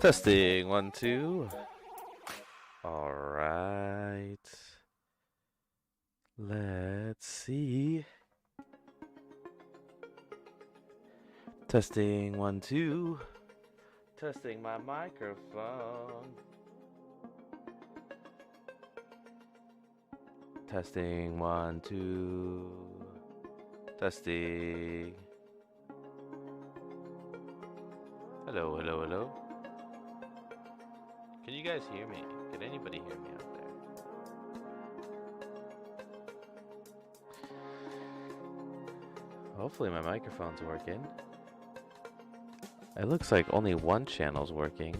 Testing 1 2. All right. Let's see. Testing 1 2. Testing my microphone. Testing 1 2. Testing. Hello, hello, hello. Can you guys hear me? Can anybody hear me out there? Hopefully my microphone's working. It looks like only one channel's working.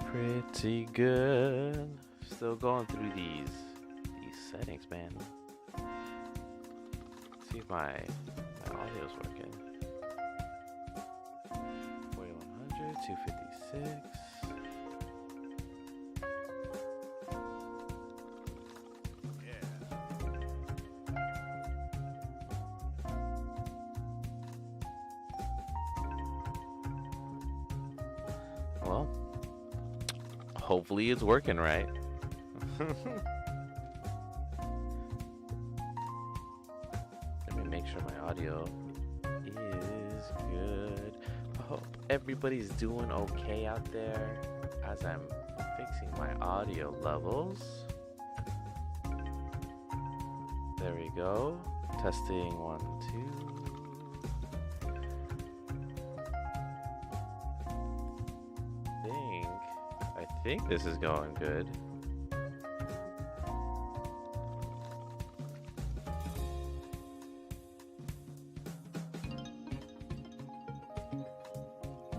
Pretty good. Still going through these settings, man. Let's see if my audio's working. 4100, 256. Well, hopefully it's working right. Let me make sure my audio is good. I hope everybody's doing okay out there as I'm fixing my audio levels. There we go. Testing 1 2. I think this is going good.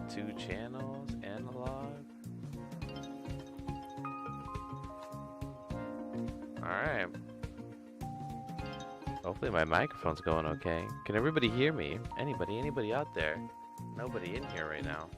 Two channels, analog. Alright. Hopefully my microphone's going okay. Can everybody hear me? Anybody out there? Nobody in here right now.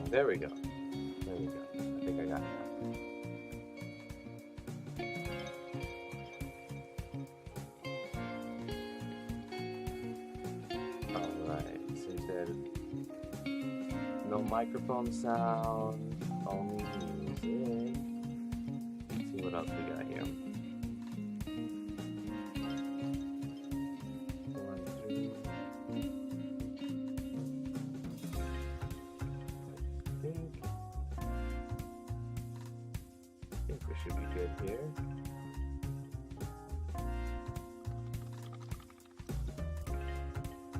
There we go. There we go. I think I got it. Alright, so you said no microphone sound, only music. Let's see what else we got here. 1 3. I think we should be good here.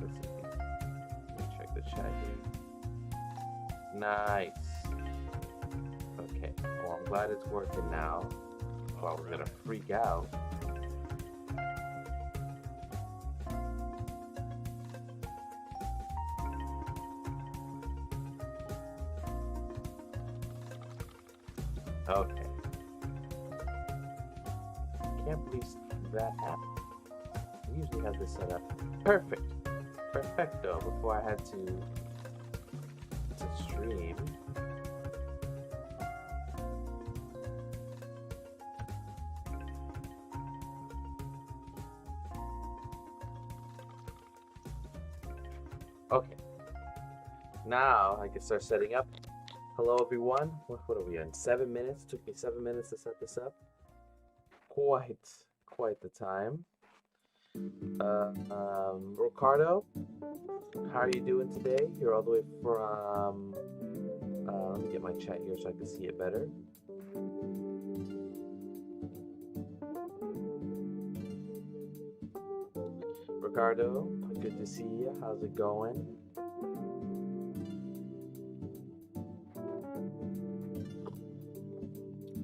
Let's see. Let me check the chat here. Nice. Okay. Well, I'm glad it's working now. Well, we're gonna freak out. Okay. Can't believe that happened. I usually have this set up perfecto before I had to stream. Okay. Now I can start setting up. Hello everyone. What are we in? 7 minutes. Took me 7 minutes to set this up. Quite the time. Ricardo, how are you doing today? You're all the way from. Let me get my chat here so I can see it better. Ricardo, good to see you. How's it going?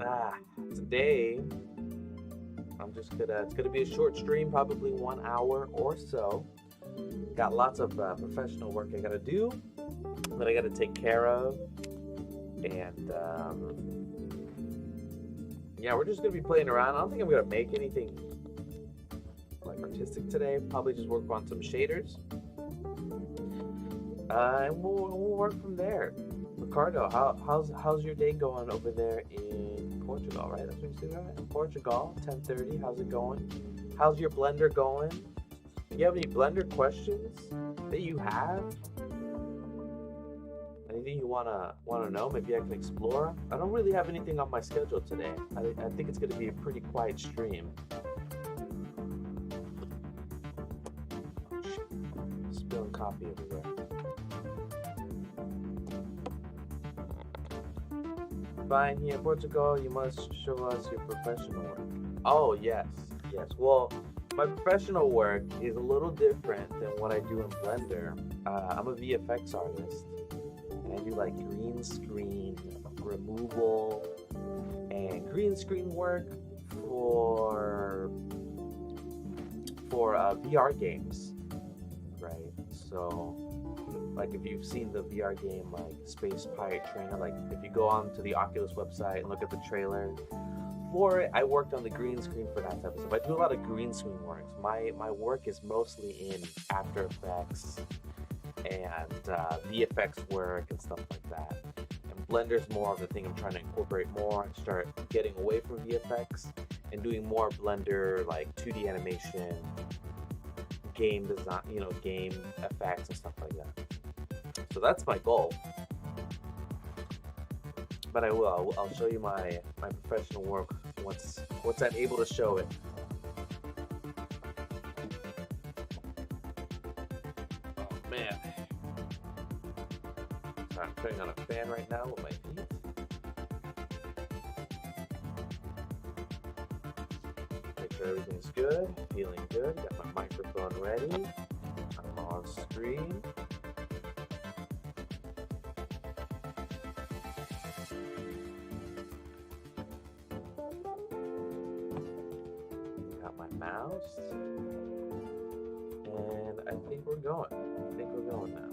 Ah, today it's gonna be a short stream, probably 1 hour or so. Got lots of professional work I gotta do that I gotta take care of, and yeah, we're just gonna be playing around. I don't think I'm gonna make anything like artistic today. Probably just work on some shaders, and we'll work from there. Ricardo, how's your day going over there in Portugal? Right, that's what you said, right? In Portugal, 10:30. How's it going? How's your Blender going? Do you have any Blender questions that you have? Anything you wanna know? Maybe I can explore. I don't really have anything on my schedule today. I think it's gonna be a pretty quiet stream. Oh, shit. Spilling coffee everywhere. Fine, here in Portugal, you must show us your professional work. Oh yes. Well, my professional work is a little different than what I do in Blender. I'm a VFX artist. I do like green screen removal and green screen work for VR games, right? So, like if you've seen the VR game like Space Pirate Trainer, like if you go on to the Oculus website and look at the trailer for it, I worked on the green screen for that type of stuff. I do a lot of green screen work. My work is mostly in After Effects and VFX work and stuff like that. And Blender's more of the thing I'm trying to incorporate more and start getting away from VFX and doing more Blender like 2D animation, game design, game effects and stuff like that. So that's my goal. But I'll show you my professional work once I'm able to show it. Oh man. So I'm putting on a fan right now with my feet. Make sure everything's good, feeling good. Got my microphone ready. I'm on screen. Got my mouse. And I think we're going. Now.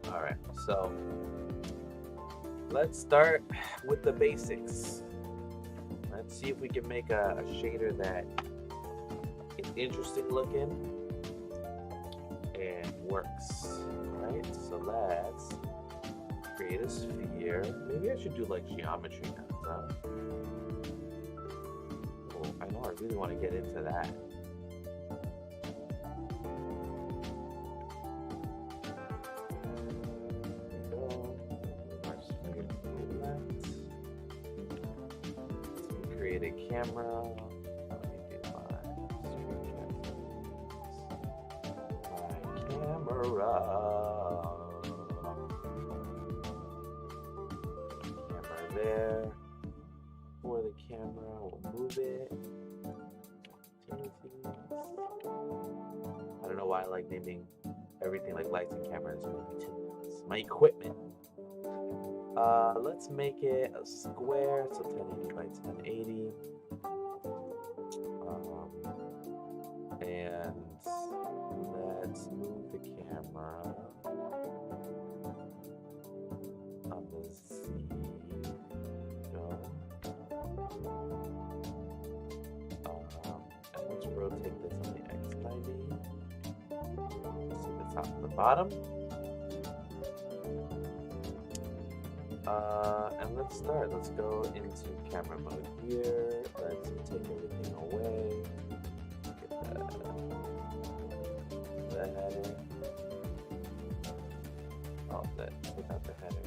Alright, so let's start with the basics. Let's see if we can make a shader that is interesting looking and works. Alright, so let's create a sphere. Maybe I should do like geometry now. Oh, I know I really want to get into that. Create a camera. Let me do my camera. Camera there. For the camera, we'll move it. I don't know why I like naming everything like lights and cameras. My equipment. Let's make it a square, so 1080 by 1080. And let's move the camera on the Z. Go. And let's rotate this on the X90. See the top and the bottom. And let's start. Let's go into camera mode here. Let's take everything away. Get the header. Oh, take out the header.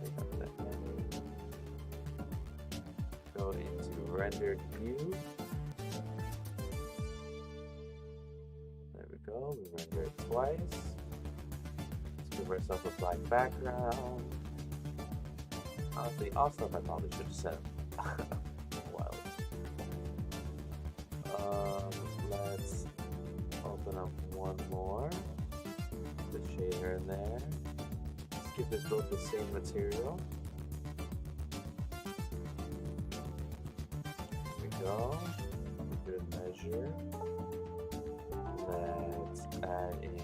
Take out the header. Go into rendered view. There we go. We render it twice. Give ourselves a black background. Honestly, all stuff I probably should have said. Wild. Let's open up one more. The shader in there. Let's give this both the same material. There we go. Good measure. Let's add in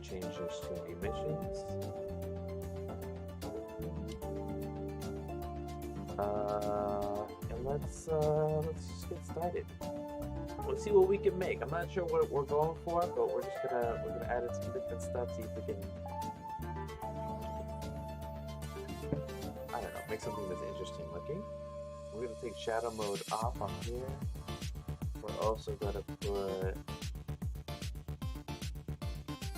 changes to emissions. And let's just get started. Let's see what we can make. I'm not sure what we're going for, but we're gonna add in some different stuff, see if we can, I don't know, make something that's interesting looking. We're gonna take shadow mode off on here. We're also gonna put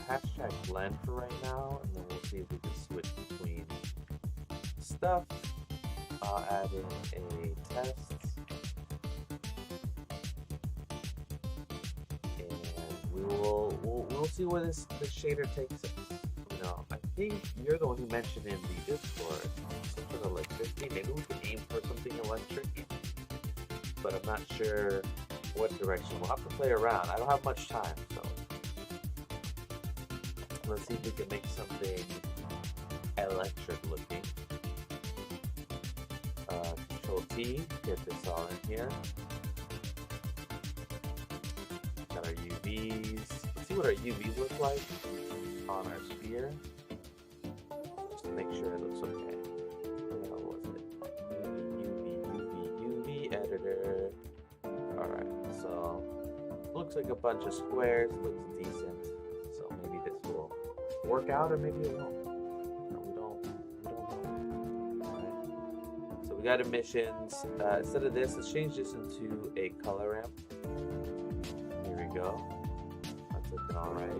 hashtag blend for right now, and then we'll see if we can switch between stuff. I'll add in a test, and we'll see where this shader takes us. You know, I think you're the one who mentioned in the Discord some sort of electricity. Maybe we can aim for something electric, but I'm not sure what direction. We'll have to play around. I don't have much time, so let's see if we can make something electric looking. Control T, get this all in here. Got our UVs. Let's see what our UVs look like on our sphere. Just to make sure it looks okay. What was it? UV editor. Alright, so looks like a bunch of squares, looks decent. So maybe this will work out or maybe it won't. We got emissions. Instead of this, let's change this into a color ramp. Here we go. That's looking all right.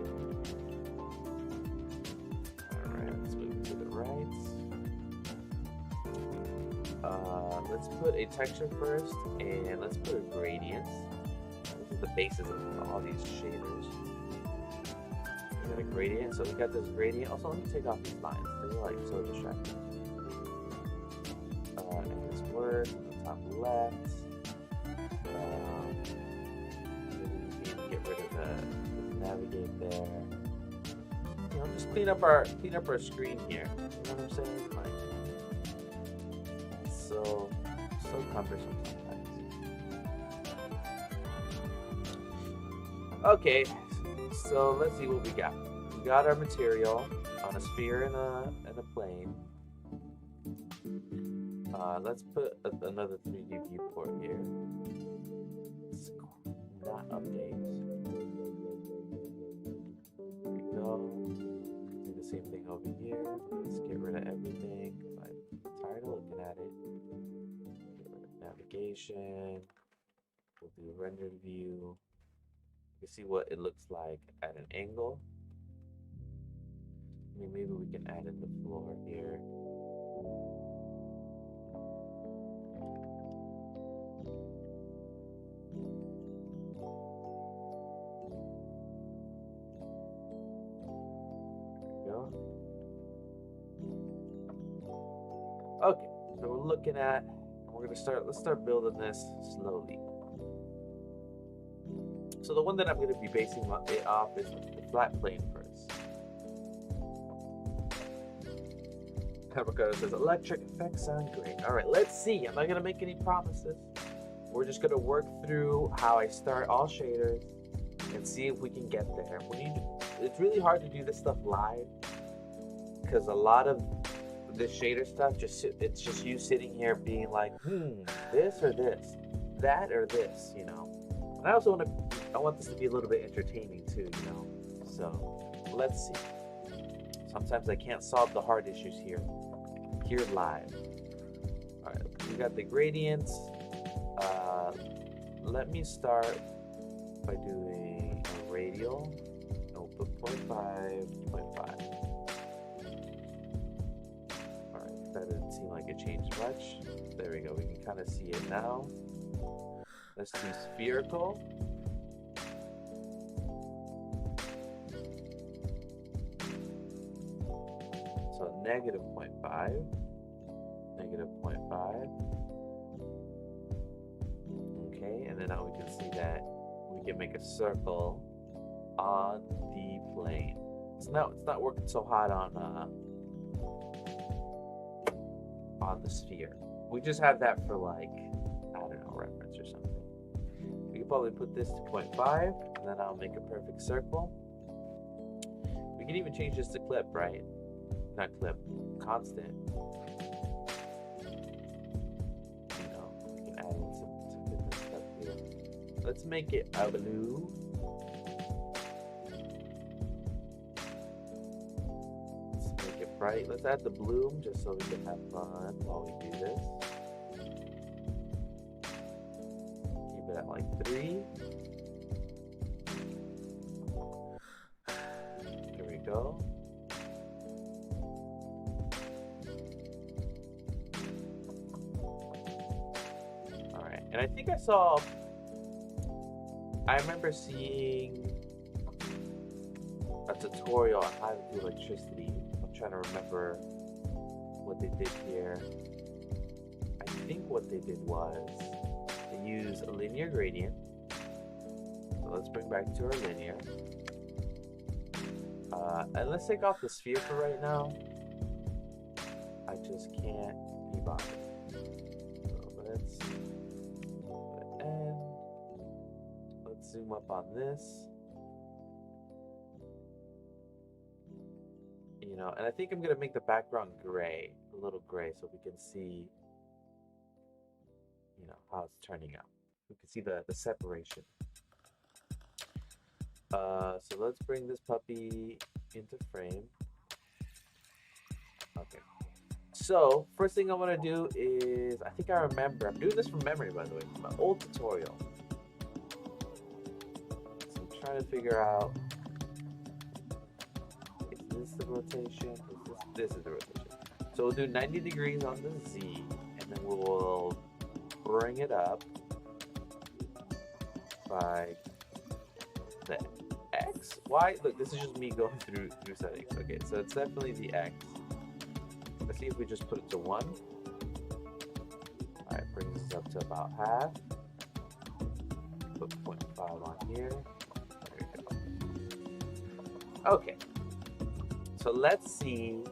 All right, let's move to the right. Let's put a texture first, and let's put a gradient. These are the bases of all these shaders. We got a gradient, so we got this gradient. Also, let me take off these lines. They're like so distracting. Word on the top left. Get rid of the navigate there. You know, just clean up our screen here. You know what I'm saying? Like, so cumbersome sometimes. Okay, so let's see what we got. We got our material on a sphere and a plane. Let's put another 3D viewport here. Not update. There we go. Do the same thing over here. Let's get rid of everything because I'm tired of looking at it. Get rid of navigation. We'll do render view. You can see what it looks like at an angle. I mean, maybe we can add in the floor here. Okay, so we're looking at, let's start building this slowly. So the one that I'm going to be basing it off is the flat plane first. Ricardo says, electric effects sound great. All right, let's see. I'm not going to make any promises. We're just going to work through how I start all shaders and see if we can get there. It's really hard to do this stuff live because a lot of this shader stuff, it's just you sitting here being like, this or this, that or this, you know. And I also want this to be a little bit entertaining too, you know. So let's see. Sometimes I can't solve the hard issues here live. All right, we got the gradients. Let me start by doing a radial. No, put 0.5, 0.5. That didn't seem like it changed much. There we go. We can kind of see it now. Let's do spherical. So negative 0.5. negative 0.5. Okay, and then now we can see that we can make a circle on the plane. So now it's not working so hot on the sphere. We just have that for like, I don't know, reference or something. We can probably put this to 0.5, and then I'll make a perfect circle. We can even change this to clip, right? Not clip, constant. You know, we can add in some different stuff here. Let's make it a blue. Let's make it bright. Let's add the bloom just so we can have fun while we do this. Keep it at like 3. There we go. Alright, and I think I remember seeing a tutorial on how to do electricity. I'm trying to remember what they did here. I think what they did was they used a linear gradient. So let's bring back to our linear. And let's take off the sphere for right now. I just can't be bothered. So let's put an end. Let's zoom up on this. You know, and I think I'm gonna make the background gray, a little gray, so we can see, you know, how it's turning out. We can see the separation. So let's bring this puppy into frame. Okay. So first thing I want to do is, I think I remember, I'm doing this from memory, by the way, from my old tutorial. So I'm trying to figure out, is this the rotation? This is the rotation. So we'll do 90 degrees on the Z, and then we'll bring it up by the X? Why? Look, this is just me going through settings. Okay, so it's definitely the X. Let's see if we just put it to 1. Alright, brings us up to about half. Put 0.5 on here. There we go. Okay. So let's see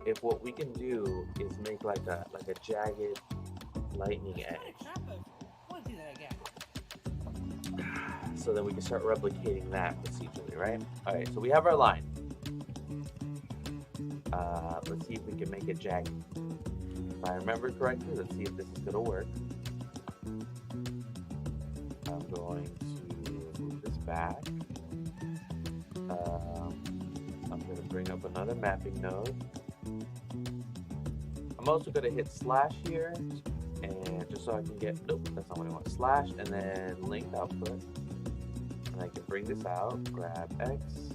if what we can do is make like a jagged lightning edge. So then we can start replicating that procedurally, right? Alright, so we have our line. Let's see if we can make it jagged. If I remember correctly, let's see if this is going to work. I'm going to move this back. I'm going to bring up another mapping node. I'm also going to hit slash here, and just so I can get, nope, that's not what I want. Slash, and then linked output. And I can bring this out, grab X,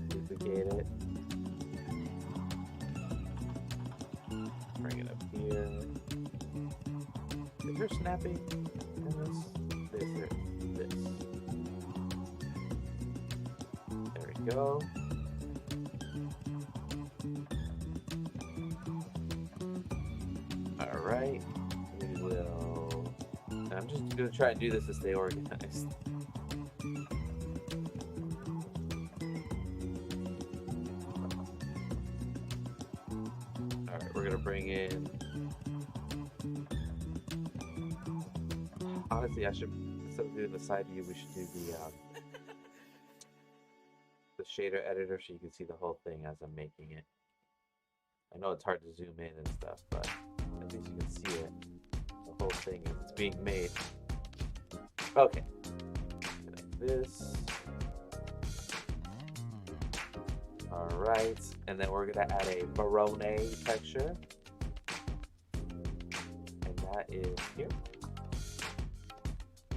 duplicate it, bring it up here. Is there snapping in this? This. There we go. All right, we will. I'm just gonna try and do this to stay organized. All right, we're gonna bring in. Honestly, I should, instead of doing the side view, we should do the shader editor so you can see the whole thing as I'm making it. I know it's hard to zoom in and stuff, but at least you can see it. The whole thing as it's being made. Okay. Like this. Alright. And then we're gonna add a Barone texture. And that is here.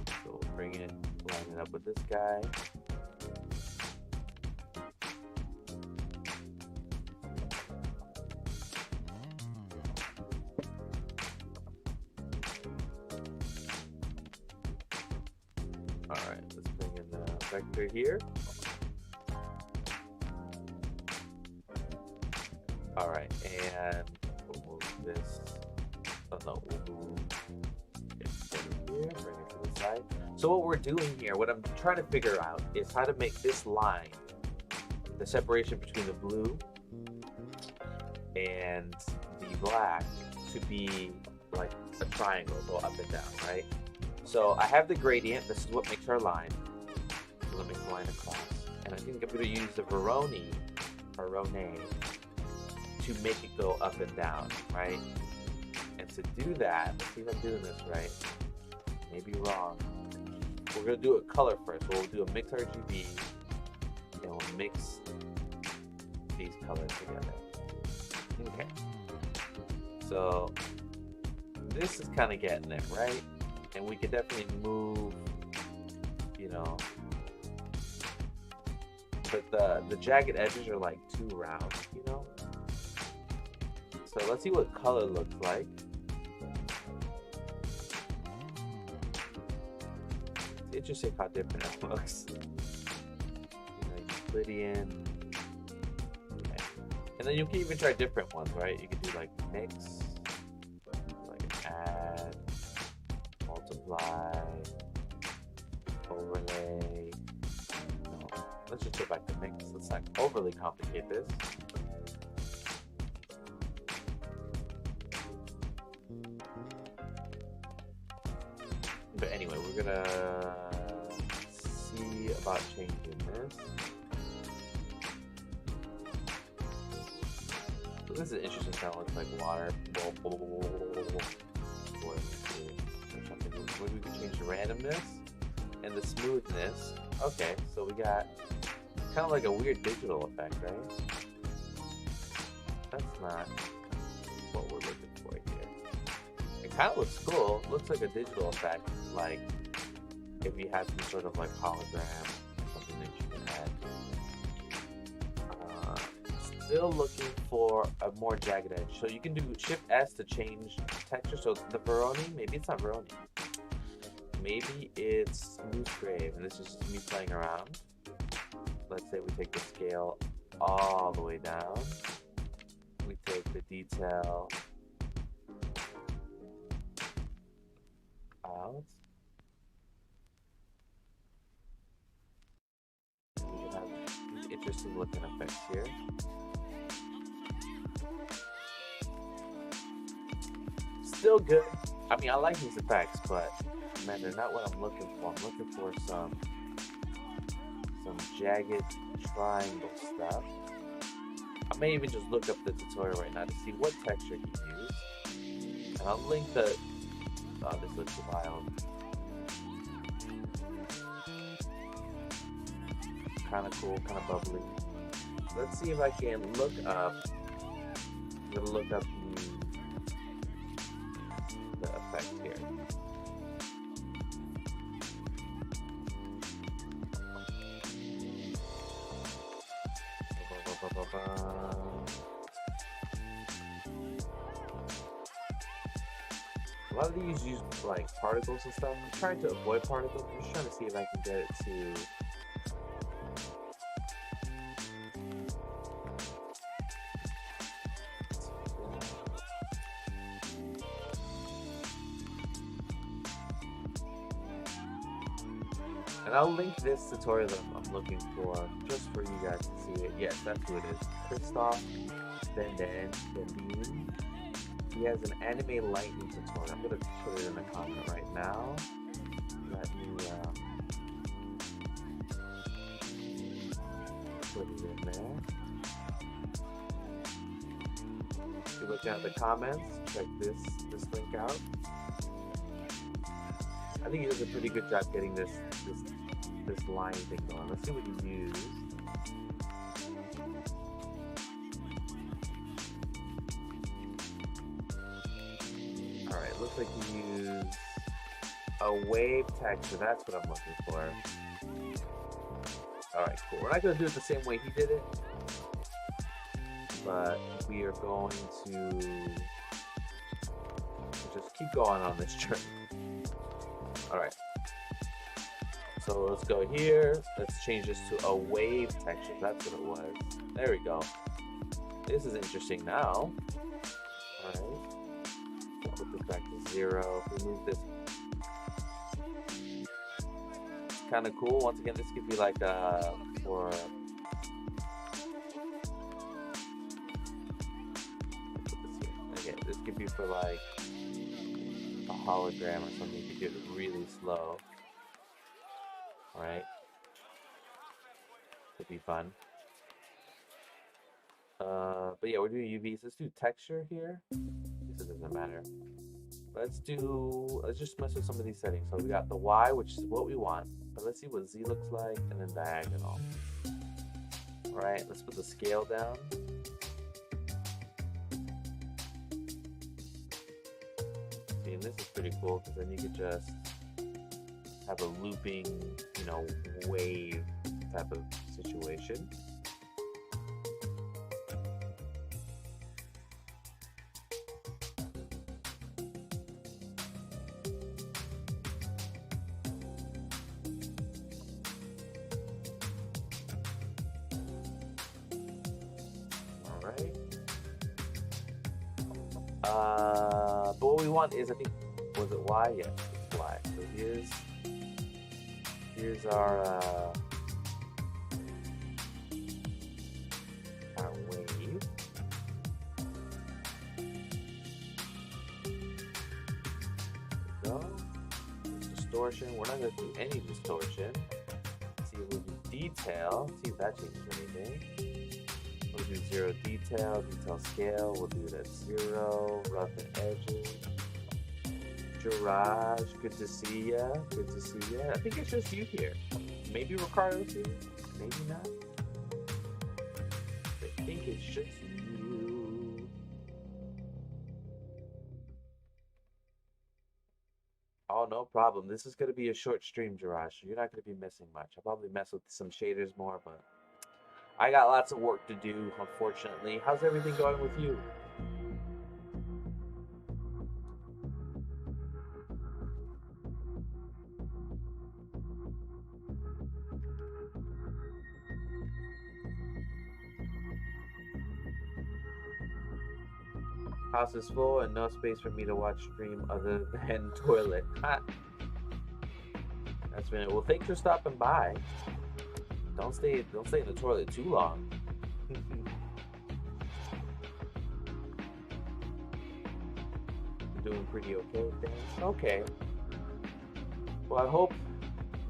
So we'll bring it, line it up with this guy. Alright, let's bring in the vector here. and we'll move this. Oh no, we'll move it here, bring it to the side. So what we're doing here, what I'm trying to figure out is how to make this line, the separation between the blue and the black, to be like a triangle, go up and down, right? So I have the gradient. This is what makes our line. So let me make the line across. And I think I'm going to use the Verone to make it go up and down, right? And to do that, let's see if I'm doing this right. Maybe wrong. We're going to do a color first. We'll do a mix RGB, and we'll mix these colors together. Okay. So this is kind of getting it, right? And we could definitely move, you know, but the jagged edges are like too round, you know? So let's see what color looks like. It's interesting how different it looks. You know, Euclidean. Okay. And then you can even try different ones, right? You can do like mix, like add, multiply, overlay. No, let's just go back to mix. Let's not overly complicate this. But anyway, we're gonna see about changing this. So this is interesting. Kind of looks like water. Maybe we can change the randomness and the smoothness. Okay, so we got kind of like a weird digital effect, right? That's not what we're looking for here. It kind of looks cool. Looks like a digital effect, like if you had some sort of like hologram, something that you can add. Still looking for a more jagged edge. So you can do Shift S to change texture. So the Verone, maybe it's not Verone. Maybe it's Musgrave, and this is just me playing around. Let's say we take the scale all the way down. We take the detail out. We have these interesting looking effects here. Still good. I mean, I like these effects, but man, they're not what I'm looking for. I'm looking for some jagged triangle stuff. I may even just look up the tutorial right now to see what texture he used. And I'll link the... Oh, this looks wild. Kind of cool, kind of bubbly. Let's see if I can look up... I'm going to look up the effect here. A lot of these use like particles and stuff. I'm trying to avoid particles. I'm just trying to see if I can get it to and I'll link this tutorial that I'm looking for just for you guys to see it. Yes, that's who it is. Christophe Bendin. He has an anime lightning tutorial. I'm gonna put it in the comment right now. Let me put it in there. If you look down at the comments, check this link out. I think he does a pretty good job getting this line thing going. Let's see what he used. Alright, looks like he used a wave texture. That's what I'm looking for. Alright, cool. We're not going to do it the same way he did it, but we are going to just keep going on this journey. Alright. So let's go here. Let's change this to a wave texture. That's what it was. There we go. This is interesting now. Alright. Put this back to 0. Remove this. Kind of cool. Once again, this could be like for okay, this could be for like a hologram or something. You could do it really slow. Alright. Could be fun. But yeah, we're doing UVs. Let's do texture here. This doesn't matter. Let's just mess with some of these settings. So we got the Y, which is what we want. But let's see what Z looks like, and then diagonal. Alright, let's put the scale down. See, and this is pretty cool, because then you could just have a looping, wave type of situation. But what we want is, I think, was it Y? Yes, it's Y. So here's our wave. There we go. Distortion. We're not going to do any distortion. Let's see if we do detail. See if that changes anything. We'll do 0 detail scale, we'll do it at 0, rough and edges. Jiraj, good to see ya, I think it's just you here. Maybe Ricardo's here, maybe not. I think it's just you. Oh, no problem. This is going to be a short stream, Jiraj, so you're not going to be missing much. I'll probably mess with some shaders more, but I got lots of work to do, unfortunately. How's everything going with you? House is full and no space for me to watch stream other than toilet. That's been it. Well, thanks for stopping by. Don't stay in the toilet too long. Doing pretty okay with things. Okay. Well, I hope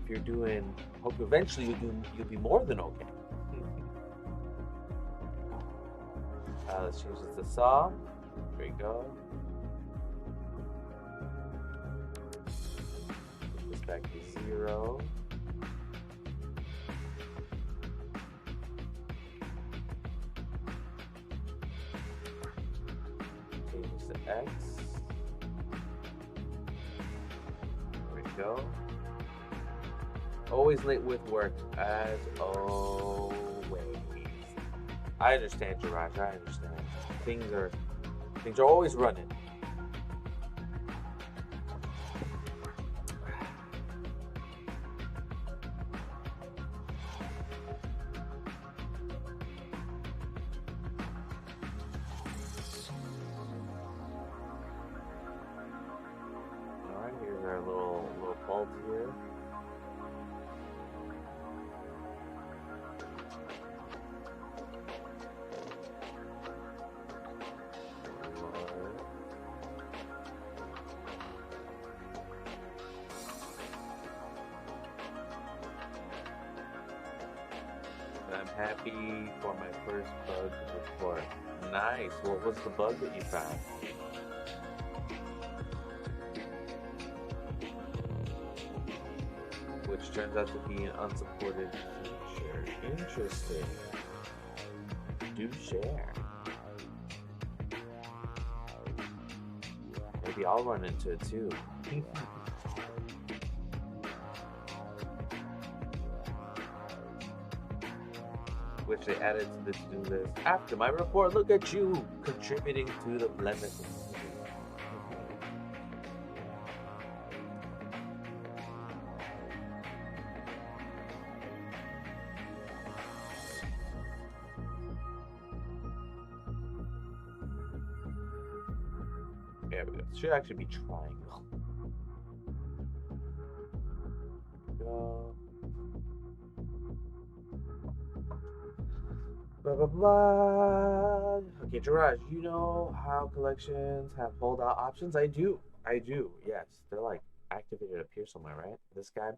eventually you'll be more than okay. Let's change this to saw. There we go. Put this back to 0. Change to X. There we go. Always late with work, as always. I understand, Jiraj. I understand. Things are always running. All right, here's our little bulb here. I'm happy for my first bug report. Nice. What was the bug that you found? Which turns out to be an unsupported feature. Interesting. Do share. Maybe I'll run into it too. Which they added to the to-do list. After my report, look at you contributing to the Blender community. There we go. It should actually be triangle. Go. Blah, blah, blah. Okay, Jiraj, you know how collections have holdout options? I do. I do, yes. They're like activated up here somewhere, right? This guy.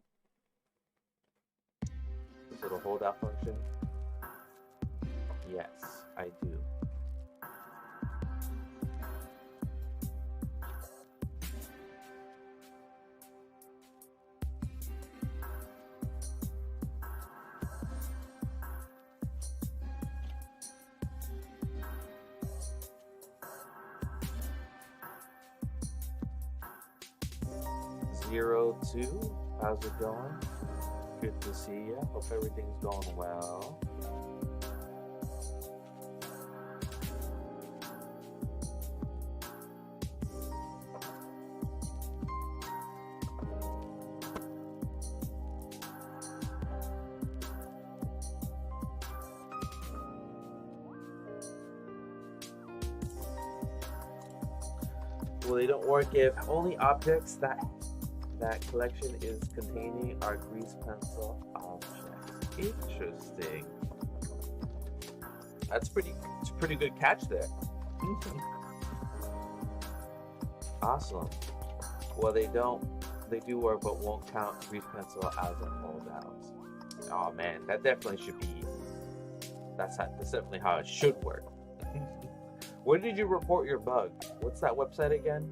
This little holdout function. Yes, I do. 02. How's it going? Good to see you. Hope everything's going well. Well, they don't work if only objects that collection is containing are grease pencil objects. Interesting. It's a pretty good catch there. Awesome. Well, they do work, but won't count grease pencil as a holdout. Oh man, that definitely should be. That's definitely how it should work. Where did you report your bug? What's that website again?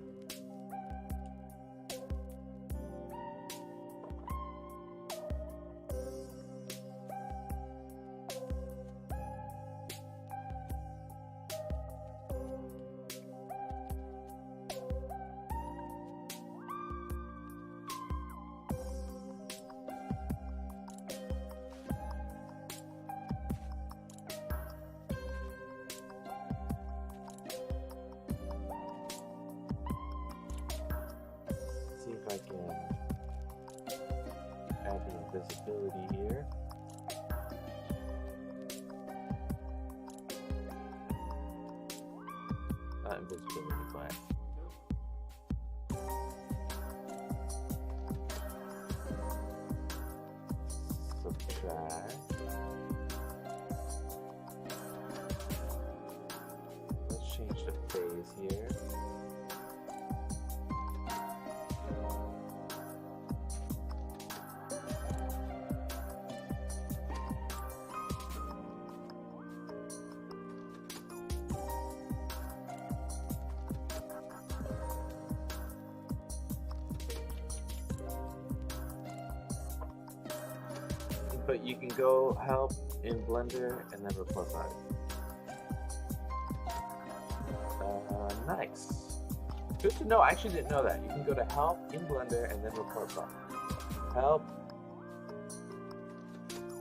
See if I can add the invisibility here. Not invisibility, but subtract. Let's change the phase here. But you can go help in Blender and then report bug. Nice. Good to know. I actually didn't know that. You can go to help in Blender and then report bug. Help.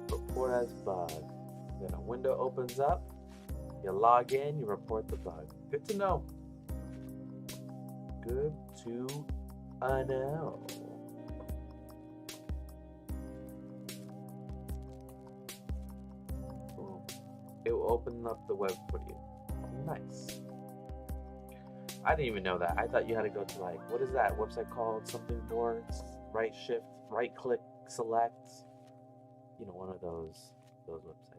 Report as bug. Then a window opens up. You log in. You report the bug. Good to know. Good to know. It will open up the web for you. Nice. I didn't even know that. I thought you had to go to like, what is that website called? Something boards, right shift, right click, select. You know, one of those websites.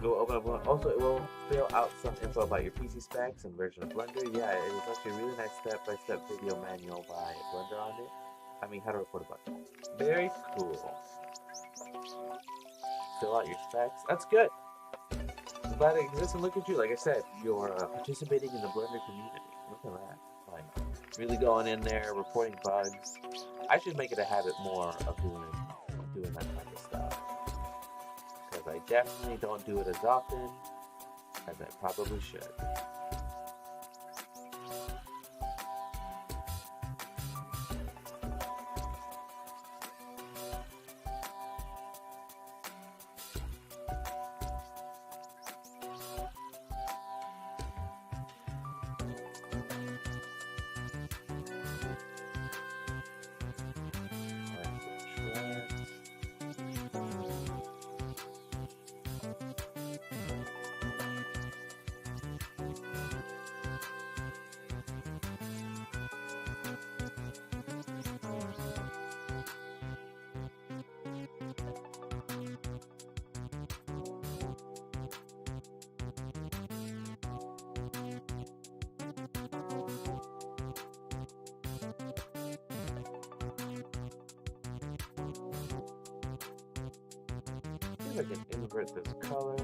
Go open up one. Also, it will fill out some info about your PC specs and version of Blender. Yeah, it was actually a really nice step-by-step video manual by Blender on it. I mean, how to report a bug. Very cool. Fill out your specs. That's good. I'm glad it exists, and look at you. Like I said, you're participating in the Blender community. Look at that. Like, really going in there, reporting bugs. I should make it a habit more of doing that type of stuff. Because I definitely don't do it as often as I probably should. I can invert this color.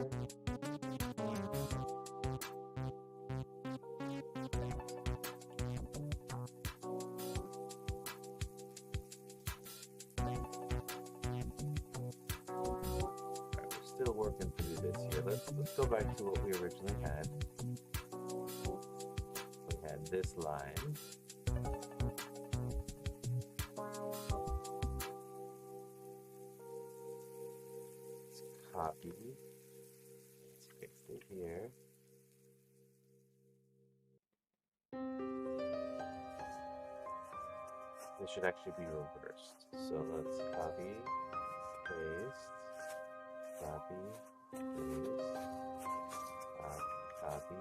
Alright, we're still working through this here. Let's go back to what we originally had. We had this line. Copy. Let's fix it here. This should actually be reversed. So let's copy, paste, copy, paste, copy,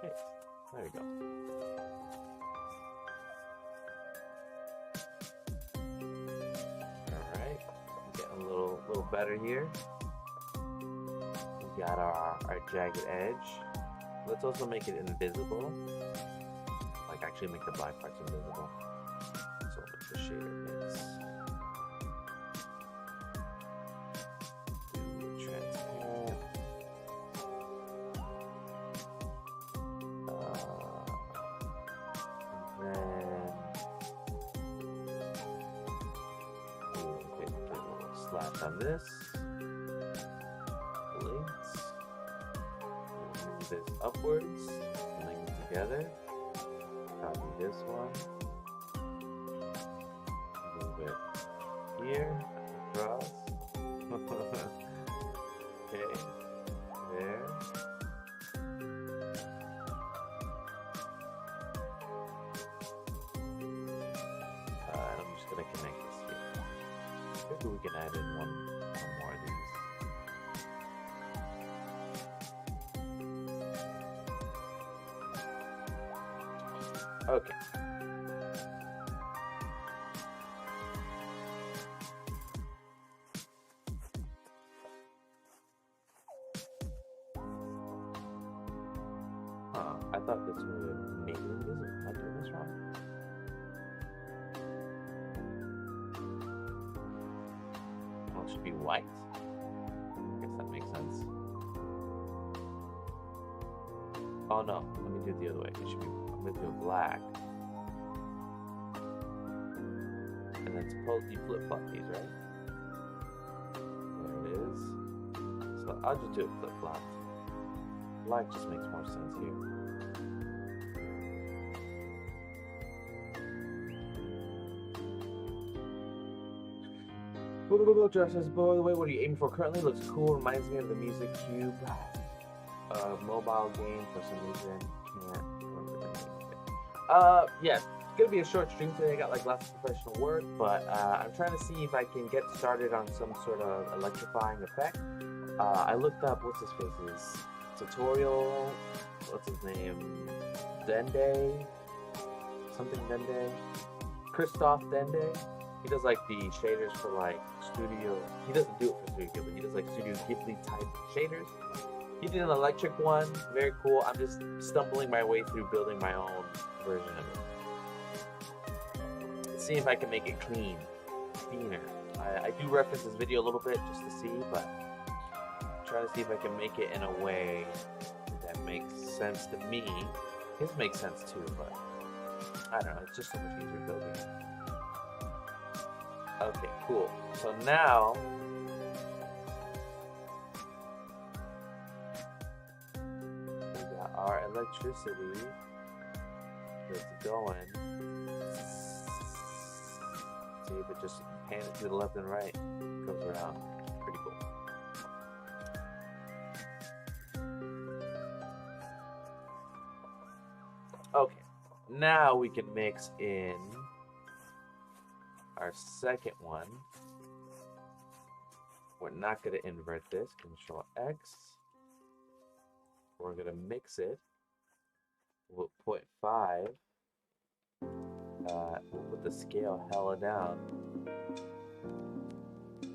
paste. There we go. Alright, getting a little better here. Got our jagged edge. Let's also make it invisible. Like actually make the black parts invisible. So with the shader mix. Do transparent. And then we'll put a little slash on this. This upwards, link them together, copy this one, move it here, across, okay, there, and I'm just going to connect this here. Maybe we can add in one more of these. Okay. I thought this would make it invisible. Am I doing this wrong? Well, it should be white. I guess that makes sense. Oh no, let me do it the other way. It should be, I'm gonna do black. And then suppose you flip-flop these, right? There it is. So I'll just do it flip-flop. Black just makes more sense here. Josh says, by the way, what are you aiming for currently? Looks cool, reminds me of the Music Cube mobile game for some reason. Can't remember the name of it. Yeah, it's gonna be a short stream today. I got like lots of professional work, but I'm trying to see if I can get started on some sort of electrifying effect. I looked up what's his face's tutorial. What's his name? Dende? Something Dende? Christoph Dende? He does like the shaders for like Studio. He doesn't do it for Studio Ghibli. He does like Studio Ghibli type shaders. He did an electric one, very cool. I'm just stumbling my way through building my own version of it. See if I can make it cleaner. I do reference this video a little bit just to see, but try to see if I can make it in a way that makes sense to me. His makes sense too, but I don't know. It's just so much easier building. Okay, cool. So now we got our electricity that's going. See if it just pan it to the left and right, goes around. Pretty cool. Okay, now we can mix in our second one. We're not going to invert this. Control X. We're going to mix it. We'll put 0.5. We'll put the scale hella down.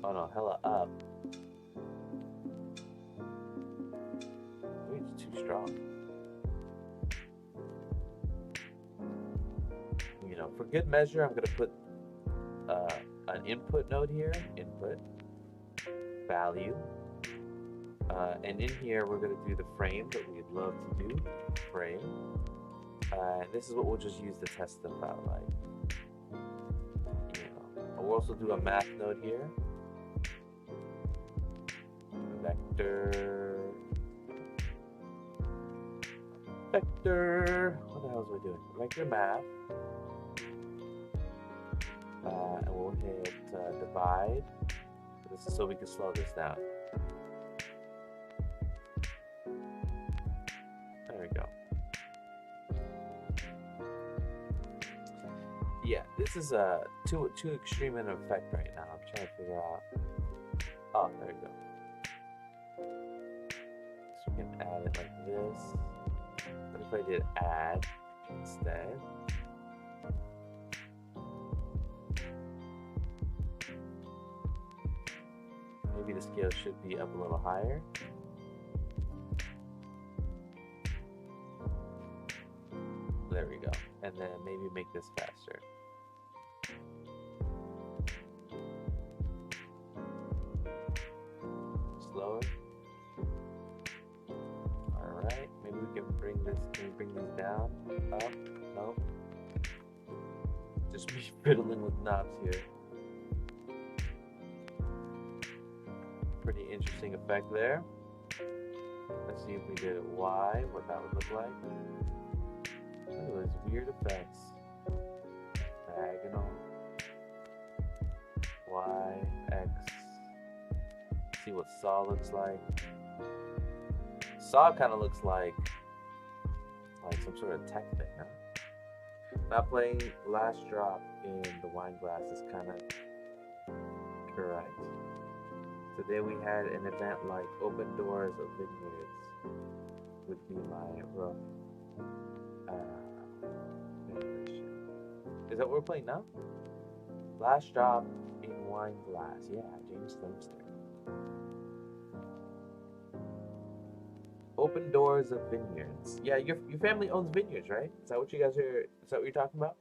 Oh no, hella up. Maybe it's too strong. You know, for good measure, I'm going to put an input node here. Input. Value. And in here, we're going to do the frame that we'd love to do. Frame. And this is what we'll just use to test stuff out, like, you know. We'll also do a math node here. Vector. Vector. What the hell is we doing? Vector math. And we'll hit divide. This is so we can slow this down. There we go. Yeah, this is too extreme an effect right now. I'm trying to figure out. Oh, there we go. So we can add it like this. What if I did add instead? Maybe the scale should be up a little higher. There we go. And then maybe make this faster. Slower. Alright, maybe we can bring this, down? Up? Nope. Just me fiddling with knobs here. Pretty interesting effect there. Let's see if we did it Y, what that would look like. Look at those weird effects. Diagonal. Y, X. See what saw looks like. Saw kind of looks like some sort of tech thing, huh? Not playing Last Drop in the wine glass is kind of correct. Today we had an event like Open Doors of Vineyards would be my rough translation. Is that what we're playing now? Last Drop in Wine Glass. Yeah, James Dempster. Open Doors of Vineyards. Yeah, your family owns vineyards, right? Is that what you guys are? Is that what you're talking about?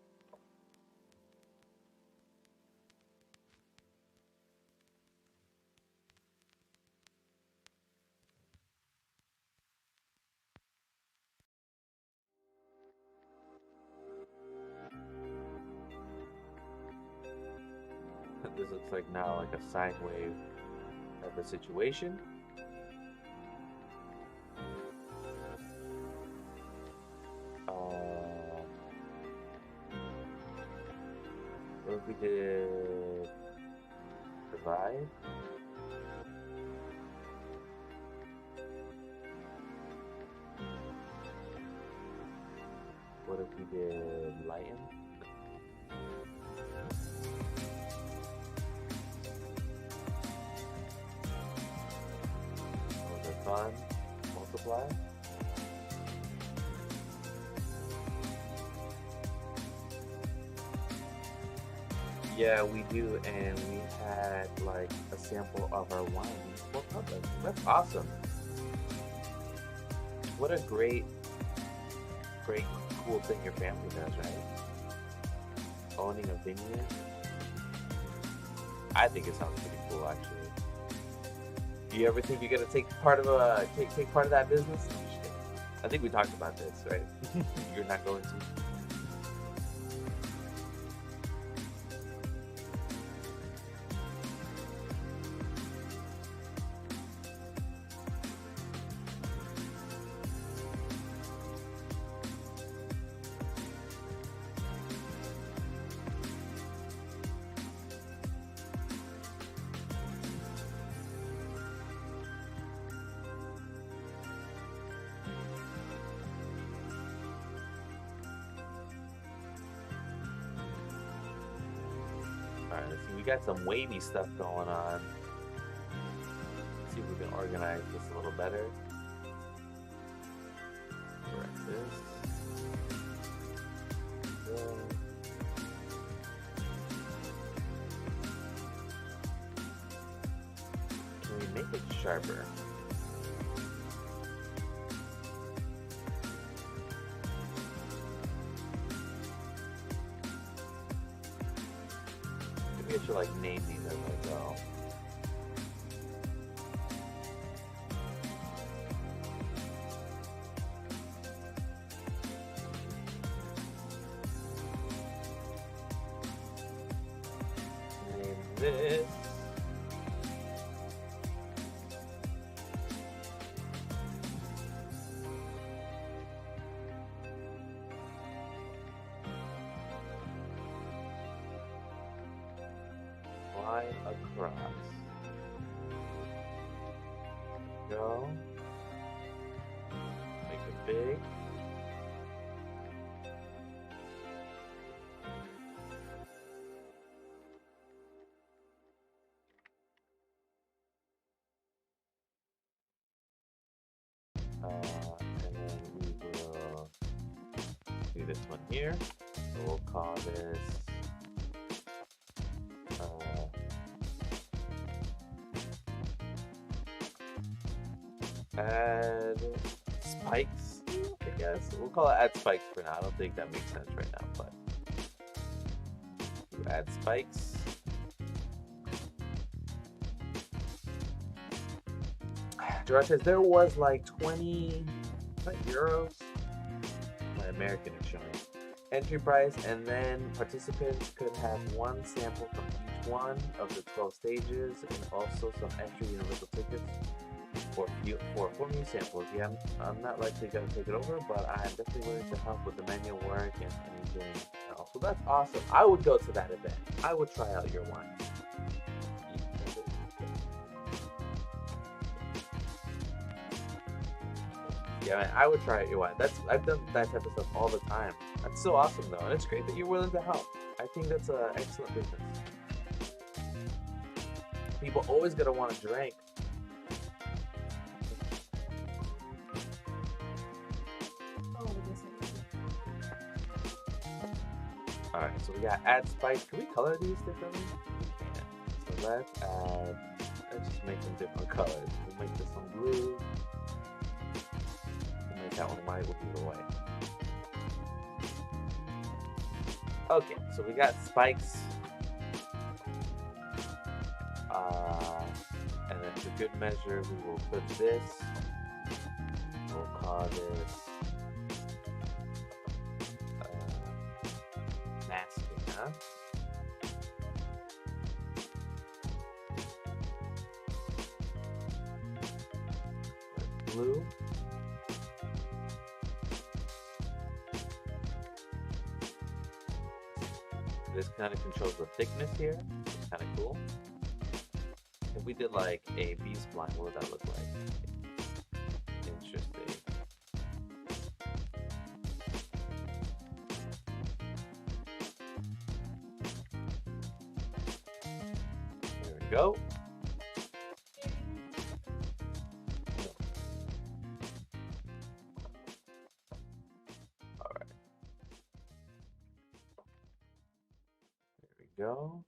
This looks like now like a sine wave type of situation. What if we did divide? What if we did lighten? Was it fun? Multiply? Yeah, we do, and we had like a sample of our wine. Well, that's awesome. What a great, cool thing your family does, right? Owning a vineyard. I think it sounds pretty cool, actually. Do you ever think you're gonna take part of take part of that business? I'm just kidding. I think we talked about this, right? You're not going to. All right, let's see. We got some wavy stuff going on. Let's see if we can organize this a little better. Correct this. Go. Can we make it sharper? Maybe I should like name these as I go. Name this. Fly across. Go. Make it big. And then we will do this one here. So we'll call this add spikes, I guess. We'll call it add spikes for now. I don't think that makes sense right now, but we'll add spikes. Gerard says there was like 20 euros. My American is showing. Entry price, and then participants could have one sample from each one of the 12 stages, and also some extra universal tickets for new samples. Yeah, I'm not likely going to take it over, but I'm definitely willing to help with the menu work and anything else. So that's awesome. I would go to that event. I would try out your wine. Yeah, man, I would try out your wine. I've done that type of stuff all the time. That's so awesome, though, and it's great that you're willing to help. I think that's an excellent business. People always gonna want to drink. All right, so we got add spice. Can we color these differently? Yeah. So let's just make them different colors. We'll make this one blue. We'll make that one white. We'll do the white. Okay, so we got spikes. And then for good measure, we will put this. We'll call this masking, huh? Blue. This kind of controls the thickness here. It's kind of cool. If we did like a B-spline, what would that look like? Interesting. There we go. we go.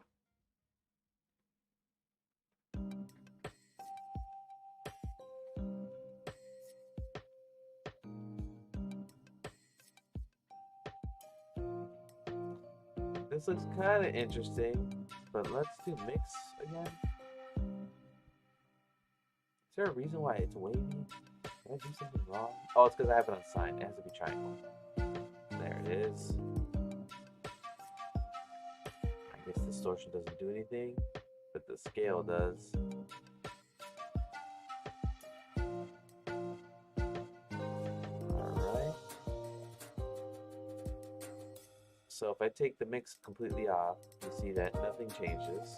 This looks kind of interesting, but let's do mix again. Is there a reason why it's wavy? Did I do something wrong? Oh, it's because I have it on sign. It has to be triangle. There it is. I guess distortion doesn't do anything, but the scale does. Alright. So if I take the mix completely off, you see that nothing changes.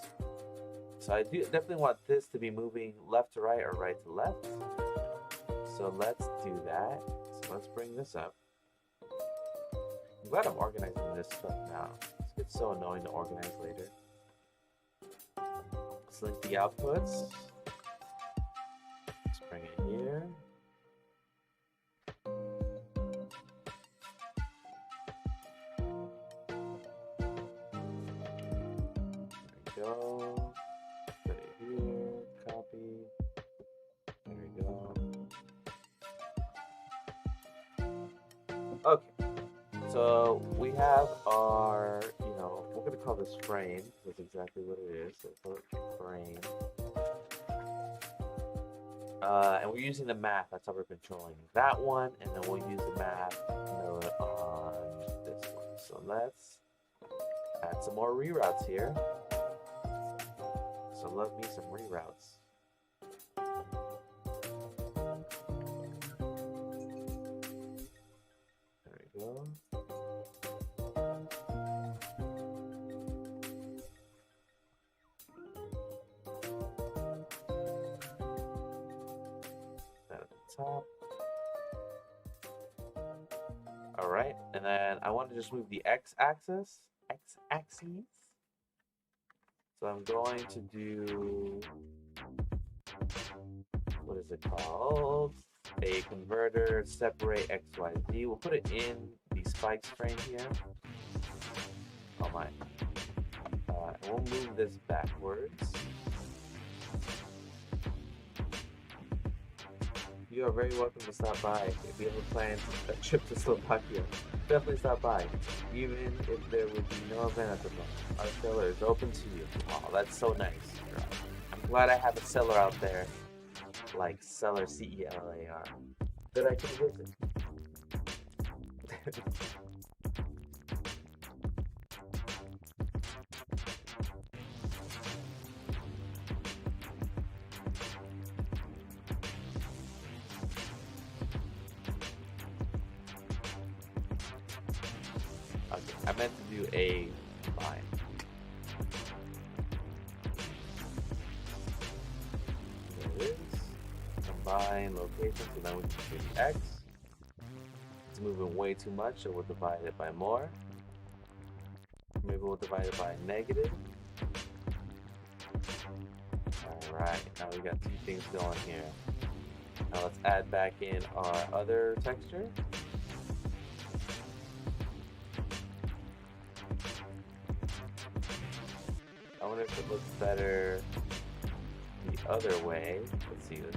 So I do definitely want this to be moving left to right or right to left. So let's do that. So let's bring this up. I'm glad I'm organizing this stuff now. This gets so annoying to organize later. Select the outputs. Let's bring it here. There we go. Put it here. Copy. There we go. Okay. So we have our, we're going to call this frame. That's exactly what it is. So put frame. And we're using the math. That's how we're controlling that one. And then we'll use the math node on this one. So let's add some more reroutes here. So love me some reroutes. There we go. That at the top. All right, and then I want to just move the x-axis. So I'm going to do, what is it called? A converter separate XYZ. We'll put it in the spikes frame here. Oh my. And we'll move this backwards. You are very welcome to stop by. If you ever plan a trip to Slovakia, definitely stop by. Even if there would be no event at the moment, our cellar is open to you. Oh, that's so nice. I'm glad I have a cellar out there, like cellar CELLAR, that I can visit. Okay, I meant to do a line. There it is. Combine location, so now we can do the X. It's moving way too much, so we'll divide it by more. Maybe we'll divide it by negative. Alright, now we got two things going here. Now let's add back in our other texture. I wonder if it looks better the other way. Let's see this.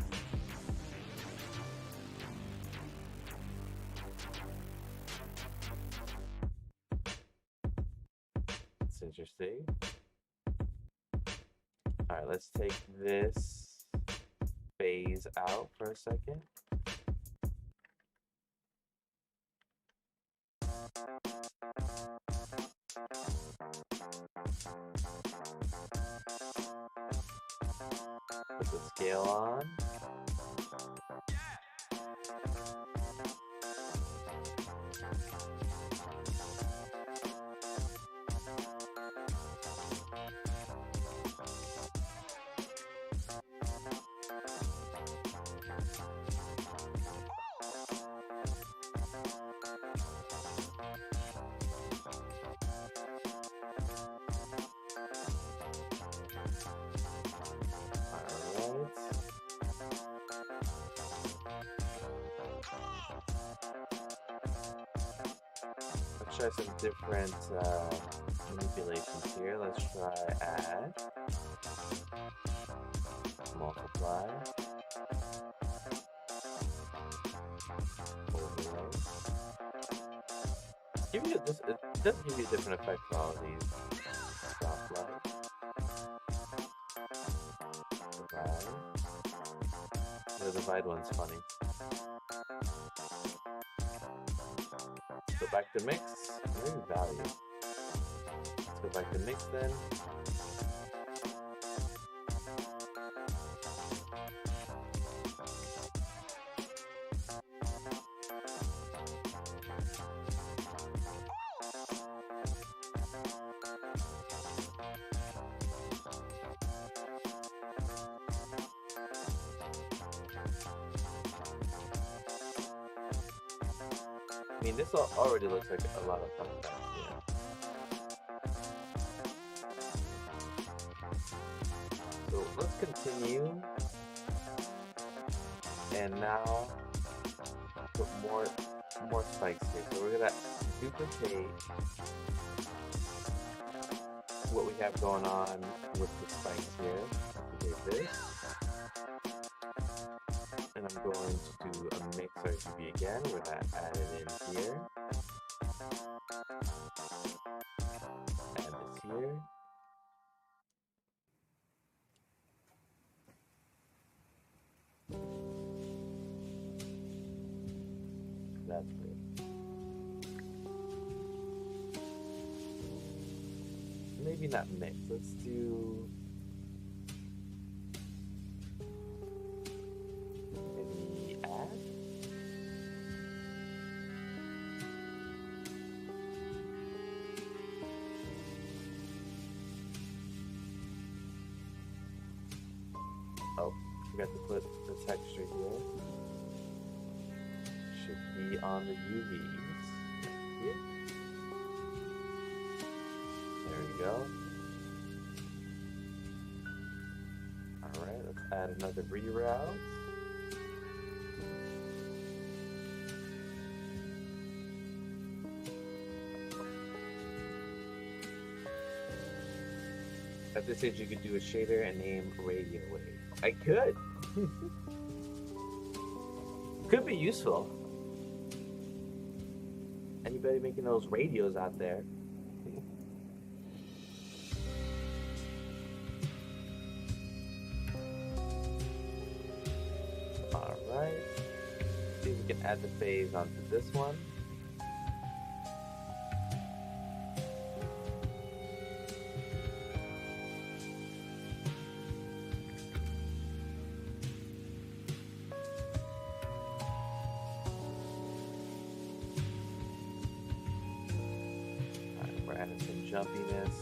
It's interesting. Alright, let's take this phase out for a second. Put the scale on. Try some different manipulations here. Let's try add, multiply, overlay. Give you this. It does give you a different effect for all of these. Soft light, divide. The divide one's funny. Go back to mix. Maybe value. Let's go back to mix then. I mean, this already looks like a lot of fun stuff, yeah. So let's continue. And now put more spikes here. So we're gonna duplicate what we have going on with the spikes here. Duplicate this. And I'm going to do a mix RGB again. We're gonna add it in here. Add this here. That's good. Maybe not mix. Let's do maybe add. Oh, forgot to put the texture here. Should be on the UVs. Here. There we go. Alright, let's add another reroute. At this stage, you could do a shader and name radio wave. I could. Could be useful. Anybody making those radios out there? Alright. See if we can add the phase onto this one. Adding some jumpiness.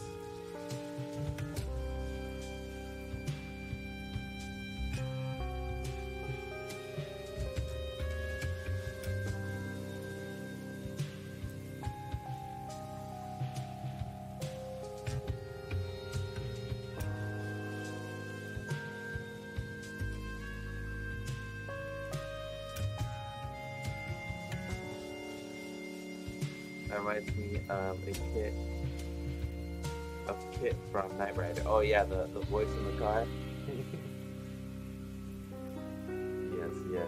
That reminds me of a Kit from Knight Rider. Oh yeah, the voice in the car. Yes, yes.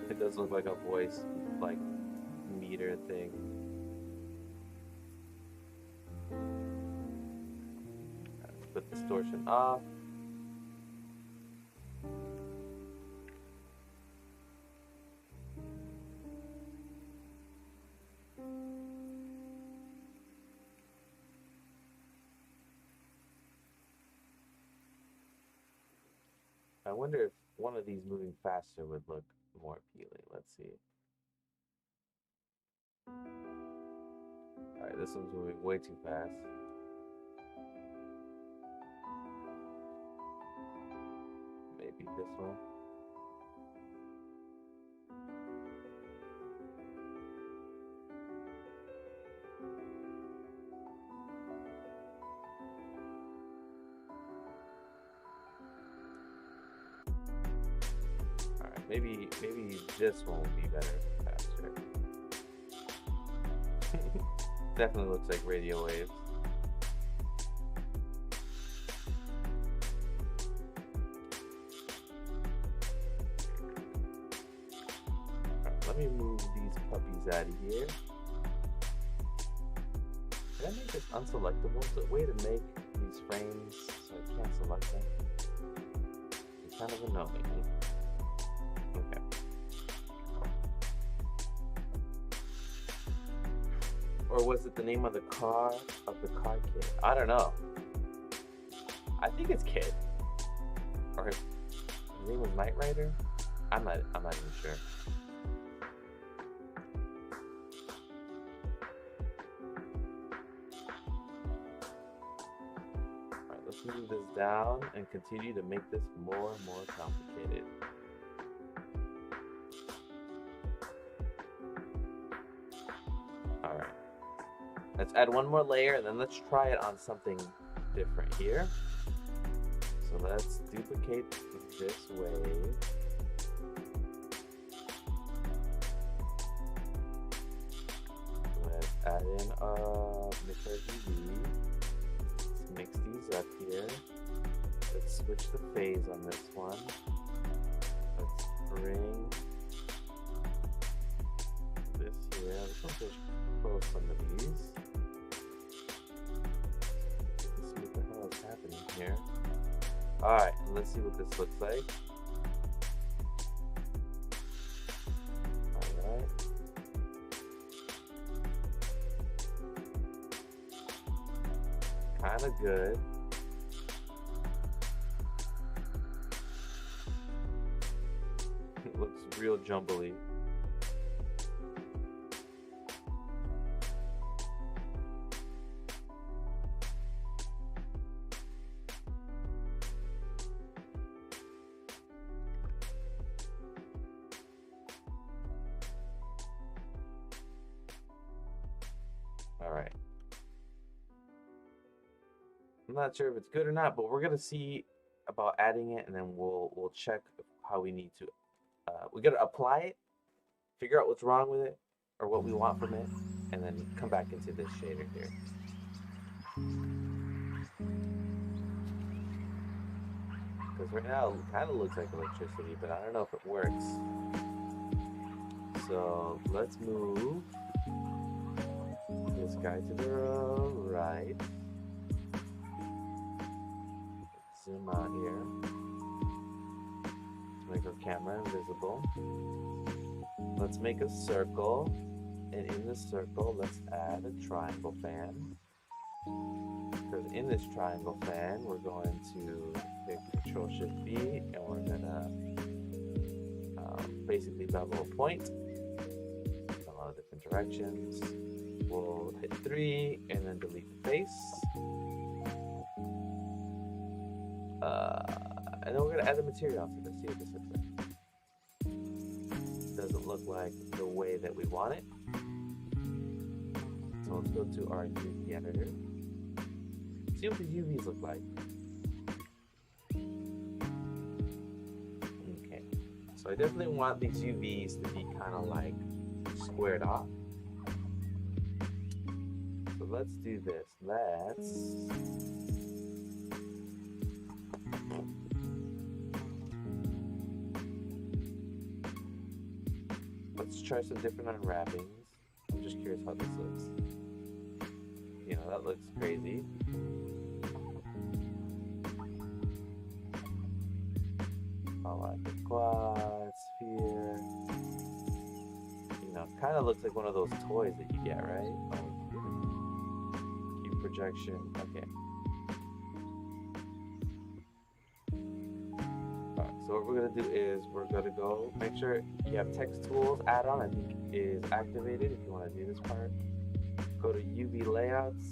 It does look like a voice, like, meter thing. Put distortion off. wonder if one of these moving faster would look more appealing. Let's see. Alright, this one's moving way too fast. Maybe this one. Alright, maybe this one will be better faster. Definitely looks like radio waves. Alright, let me move these puppies out of here. Can I make this unselectable? Is there a way to make these frames so I can't select them? It's kind of annoying. Okay. Or was it the name of the car kid? I don't know. I think it's Kid. Or his name was Knight Rider? I'm not even sure. Alright, let's move this down and continue to make this more and more complicated. Alright. Let's add one more layer and then let's try it on something different here. So let's duplicate this wave. Let's add in mix RGB. Let's mix these up here. Let's switch the phase on this one. Let's bring this here. Let's just close some of these. Let's see what the hell is happening here. Alright, let's see what this looks like. Alright. Kinda good. It looks real jumbly. Alright. I'm not sure if it's good or not, but we're gonna see about adding it, and then we'll check how we need to. We gotta apply it, figure out what's wrong with it, or what we want from it, and then come back into this shader here. Because right now it kind of looks like electricity, but I don't know if it works. So let's move this guy to the right. Let's zoom out here. Let's make our camera invisible. Let's make a circle, and in the circle, let's add a triangle fan. Because in this triangle fan, we're going to hit Control-Shift-B, and we're gonna basically bevel a point in a lot of different directions. We'll hit 3 and then delete the face. And then we're going to add the material to this. See what this looks like. Doesn't look like the way that we want it. So let's go to our UV editor. See what the UVs look like. Okay. So I definitely want these UVs to be kind of like squared off. So let's do this. Let's try some different unwrappings. I'm just curious how this looks. You know, that looks crazy. I like the quad sphere. You know, kind of looks like one of those toys that you get, right? Cube projection. Okay. Alright, so what we're gonna do is we're gonna go make sure you have text tools add-on, I think is activated if you want to do this part. Go to UV layouts,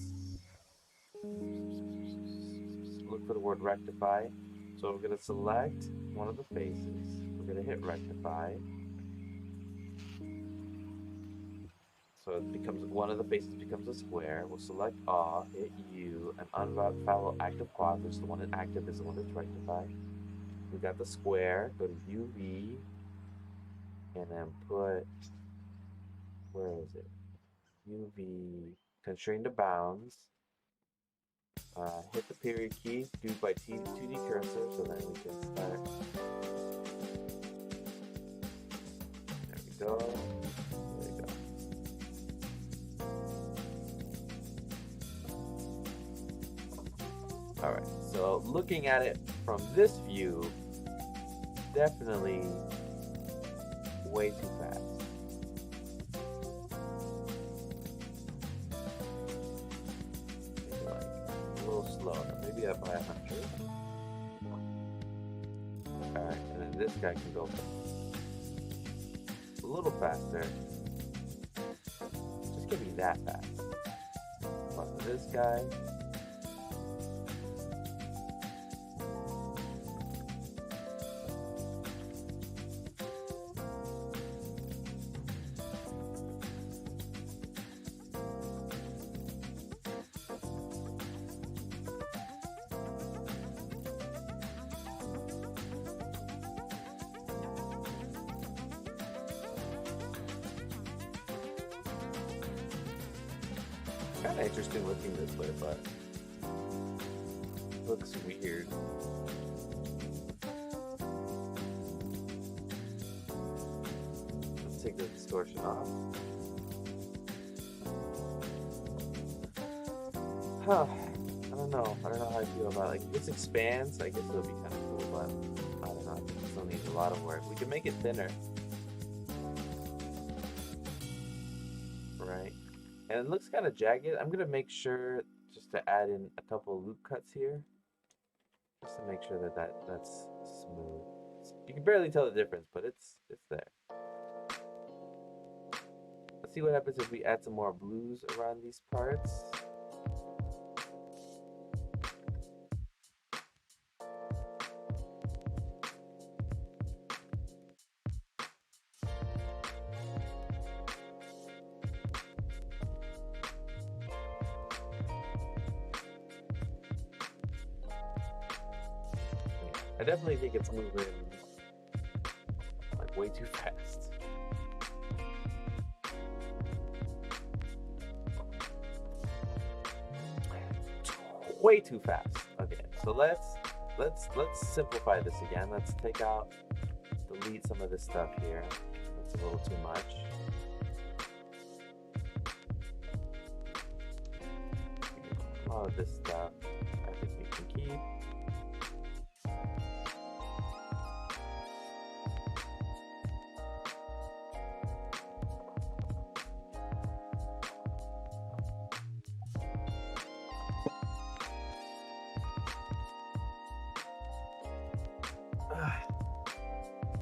look for the word rectify. So we're gonna select one of the faces, we're gonna hit rectify. So it becomes one of the faces becomes a square. We'll select all, hit U, and unfollow active quad, which is the one that active is the one that's rectified. We got the square, go to UV, and then put, where is it? UV, constrain the bounds. Hit the period key, do by 2D cursor, so then we can start. There we go. There we go. Alright, so looking at it from this view, definitely way too fast. Maybe like a little slower, maybe up by 100. Alright, and then this guy can go a little faster. Just give me that fast. But this guy. Kind of interesting looking this way, but looks weird. Let's take the distortion off. Huh. I don't know how I feel about it. Like if this expands, I guess it'll be kind of cool, but I don't know. I think it still needs a lot of work. We can make it thinner. Right. And it looks kind of jagged. I'm going to make sure just to add in a couple loop cuts here. Just to make sure that, that's smooth. You can barely tell the difference, but it's there. Let's see what happens if we add some more blues around these parts. I definitely think it's moving like way too fast. Way too fast. Okay, so let's simplify this again. Let's take out, delete some of this stuff here. That's a little too much. All of this stuff, I think we can keep.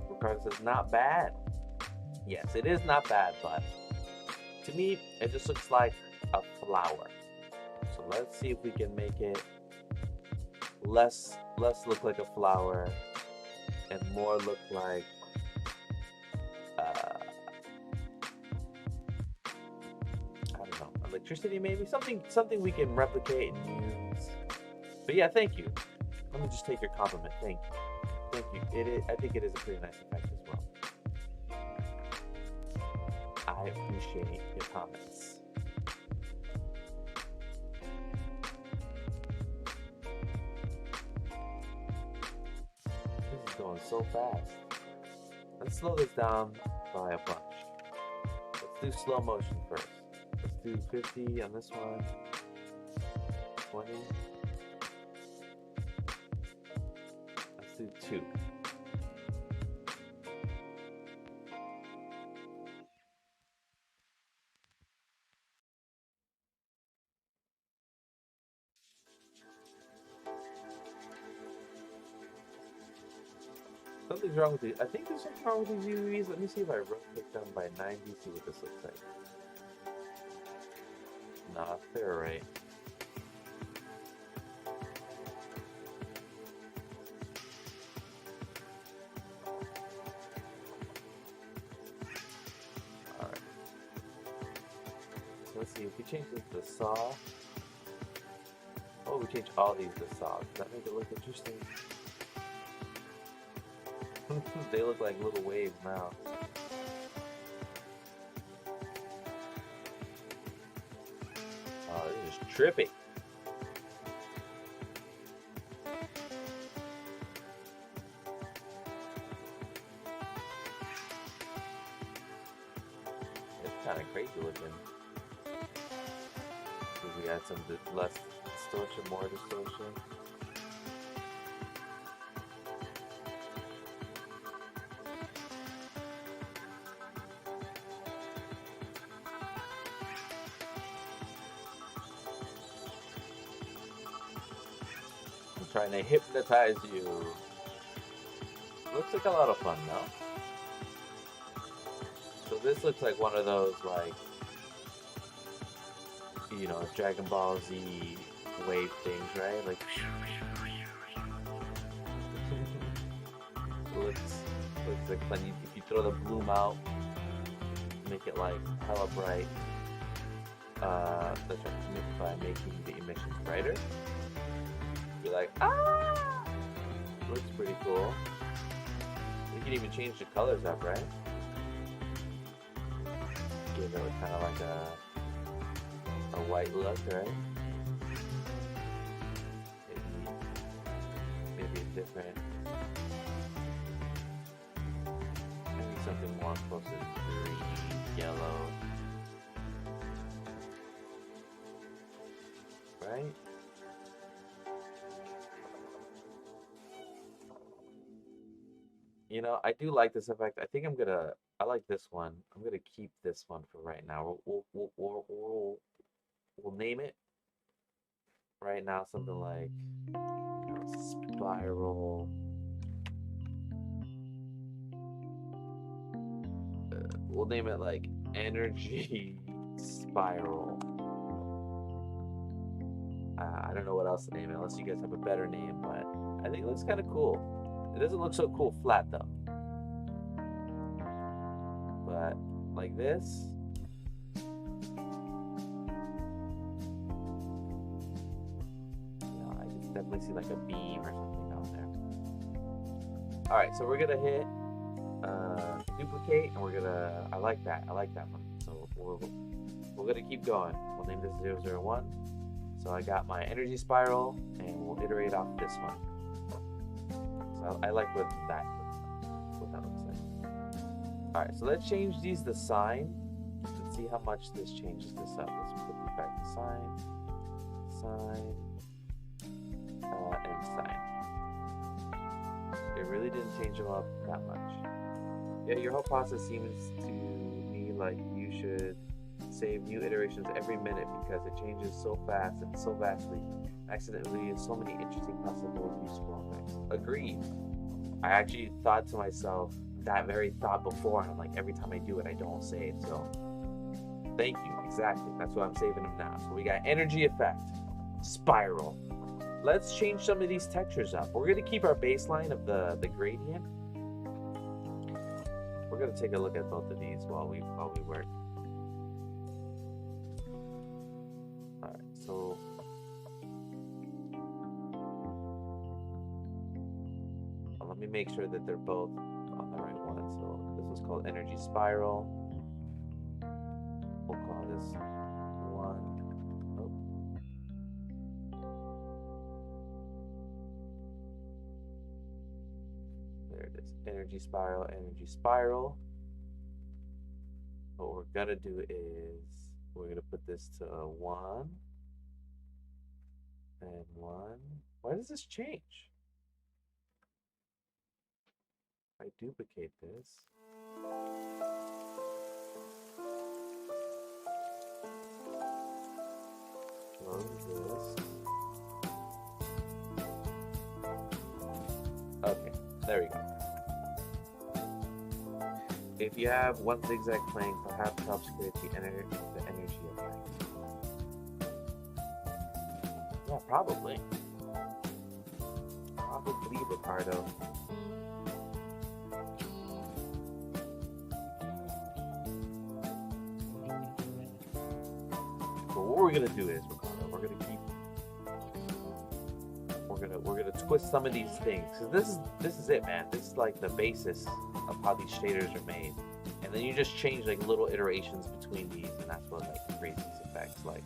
Ricardo says, not bad. Yes, it is not bad, but to me, it just looks like a flower. So let's see if we can make it less look like a flower and more look like I don't know, electricity maybe, something we can replicate and use. But yeah, thank you. Let me just take your compliment. Thank you. Thank you. I think it is a pretty nice effect as well. I appreciate your comments. This is going so fast. Let's slow this down by a bunch. Let's do slow motion first. Let's do 50 on this one. 20. Let's do 2. Something's wrong with these. I think there's something wrong with these UVs. Let me see if I rotate them by 90, see what this looks like. Nah, they're right. Alright. So let's see, if we change this to saw. Oh, we change all these to saw. Does that make it look interesting? They look like little waves now. Oh, this is trippy. It's kind of crazy looking. So we add some less distortion, more distortion. Trying to hypnotize you. Looks like a lot of fun, no? So this looks like one of those, like, you know, Dragon Ball Z wave things, right? Like, looks like when if you throw the bloom out, make it like hella bright. That's right, by making the emissions brighter. You're like, ah! Looks pretty cool. You can even change the colors up, right? Give it kind of like a white look, right? Maybe a different, maybe something more closer to green, yellow, right? You know, I do like this effect. I think I like this one. I'm gonna keep this one for right now. We'll name it right now something like, you know, spiral. We'll name it like energy spiral. I don't know what else to name it unless you guys have a better name, but I think it looks kind of cool. It doesn't look so cool flat though. But like this. You know, I can definitely see like a beam or something down there. Alright, so we're gonna hit duplicate and we're gonna I like that one. So we're gonna keep going. We'll name this 001. So I got my energy spiral and we'll iterate off this one. I like what that looks like. Alright, so let's change these to sign and see how much this changes this up. Let's put these back to sign, and sign. It really didn't change them up that much. Yeah, your whole process seems to me like you should save new iterations every minute because it changes so fast and so vastly. Accidentally leaves so many interesting possible useful effects. Agreed. I actually thought to myself that very thought before, and I'm like, every time I do it, I don't save. So, thank you. Exactly. That's why I'm saving them now. So we got energy effect, spiral. Let's change some of these textures up. We're gonna keep our baseline of the gradient. We're gonna take a look at both of these while we work. All right. So. Let me make sure that they're both on the right one. So this was called energy spiral. We'll call this one. There it is. Energy spiral, energy spiral. What we're gonna do is we're gonna put this to 1 and 1. Why does this change? I duplicate this. Close this. Okay, there we go. If you have one zigzag playing, perhaps helps create the energy of light. Yeah, probably. Probably, Ricardo. But what we're gonna do is, Ricardo, we're gonna twist some of these things, because this is it, man. This is like the basis of how these shaders are made, and then you just change like little iterations between these, and that's what like creates these effects. Like,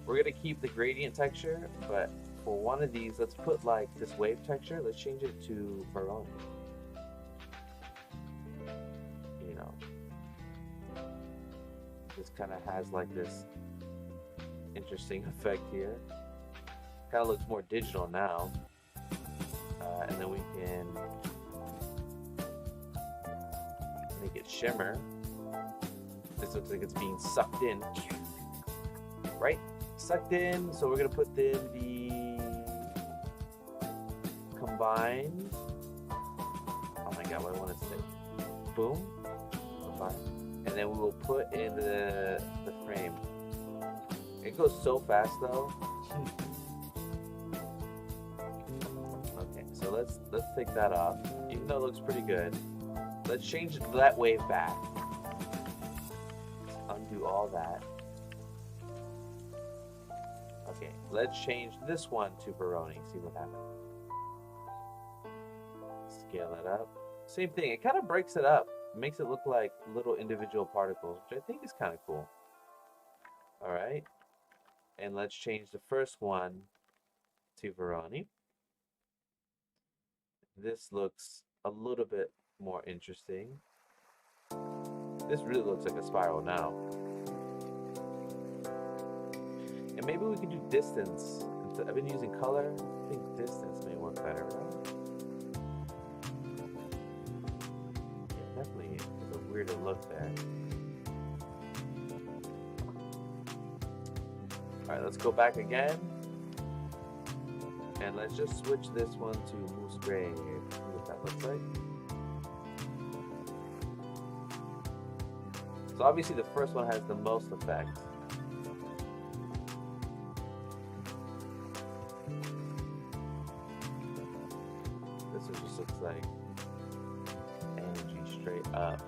we're gonna keep the gradient texture, but for one of these, let's put like this wave texture. Let's change it to Baroni. You know, this kind of has like this interesting effect here. Kind of looks more digital now. And then we can make it shimmer. This looks like it's being sucked in, right? Sucked in. So we're gonna put in the combined. Oh my god, what I want to say. Boom. Combine. And then we will put in the frame. It goes so fast though. Okay, so let's take that off. Even though it looks pretty good, let's change that wave back. Let's undo all that. Okay, let's change this one to Baroni. See what happens. Scale it up. Same thing. It kind of breaks it up. It makes it look like little individual particles, which I think is kind of cool. All right. And let's change the first one to Baroni. This looks a little bit more interesting. This really looks like a spiral now. And maybe we can do distance. I've been using color. I think distance may work better, right? Yeah, definitely is a weirder look there. Alright, let's go back again. And let's just switch this one to Moose Gray. See what that looks like. So obviously the first one has the most effect. This one just looks like energy straight up.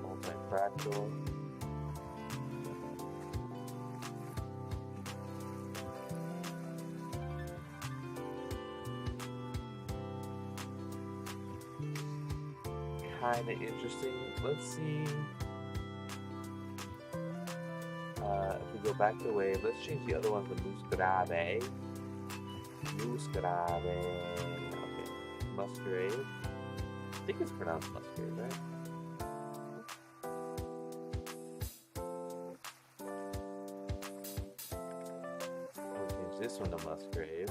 Multi-fractal. Kind of interesting. Let's see. If we go back to wave, let's change the other one to Musgrave. Musgrave. Okay. Musgrave. I think it's pronounced Musgrave, right? We'll change this one to Musgrave.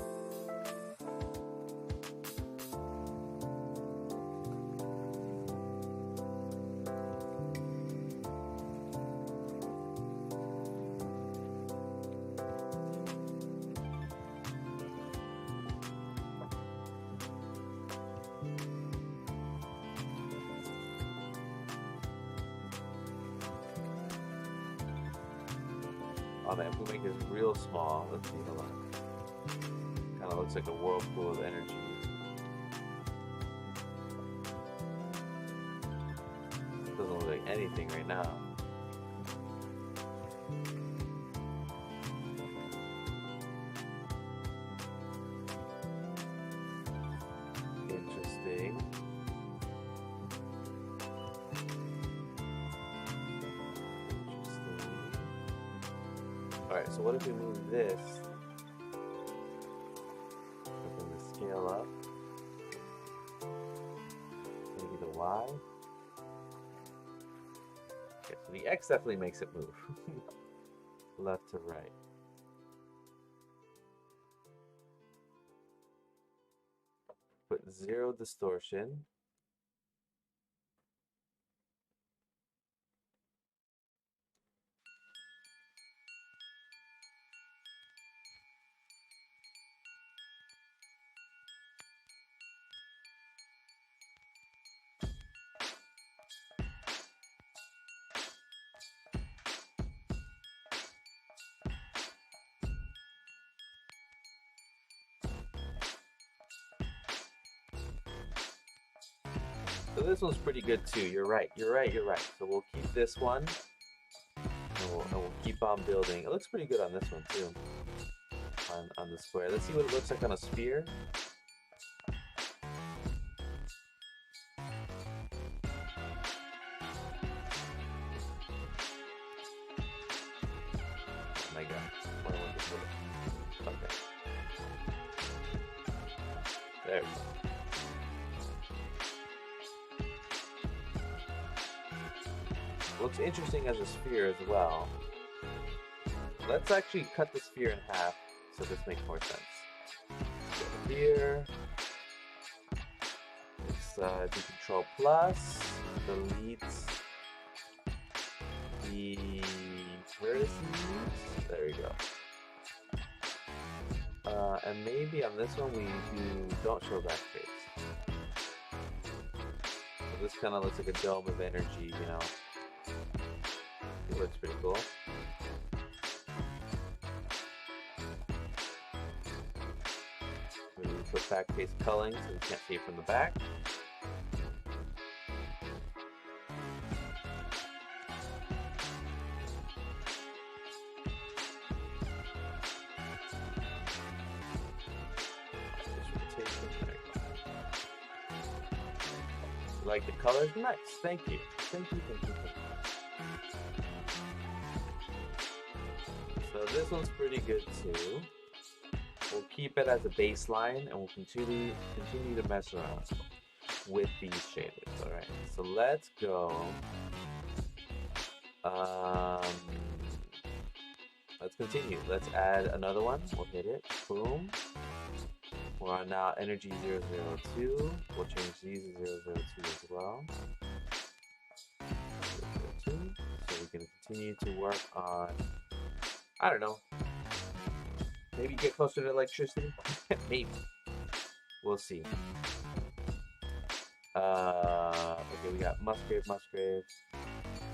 Oh man, if we make this real small, let's see, hold on. Kind of looks like a whirlpool of energy. Doesn't look like anything right now. Interesting. Alright, so what if we move this? We're going to scale up. Maybe the Y. Okay, so the X definitely makes it move. Left to right. Put 0 distortion. this one's pretty good too. You're right. So we'll keep this one. And we'll keep on building. It looks pretty good on this one too. On the square. Let's see what it looks like on a sphere. Oh my god. Where was this little? Okay. There we go. Looks interesting as a sphere as well. Let's actually cut the sphere in half so this makes more sense. So here, let's do Control Plus, delete the vertices. There we go. And maybe on this one we don't show backspace. So this kind of looks like a dome of energy, you know. It looks pretty cool. We put backface culling so we can't see it from the back. You like the colors? Nice. Thank you. Thank you. So this one's pretty good too. We'll keep it as a baseline and we'll continue to mess around with these shaders. Alright, so let's go. Let's continue. Let's add another one. We'll hit it. Boom. We're on now energy 002. We'll change these to 002 as well. 002. So we can continue to work on, I don't know, maybe get closer to electricity? Maybe. We'll see. Okay, we got Musgrave.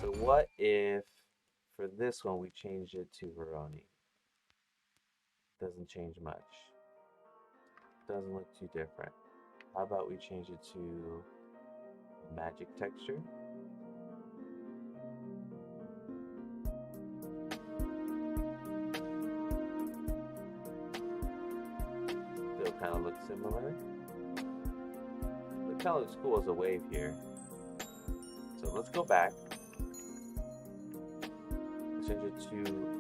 So what if, for this one, we change it to Veroni? Doesn't change much. Doesn't look too different. How about we change it to Magic Texture? Kind of looks similar. It kind of looks cool as a wave here. So let's go back.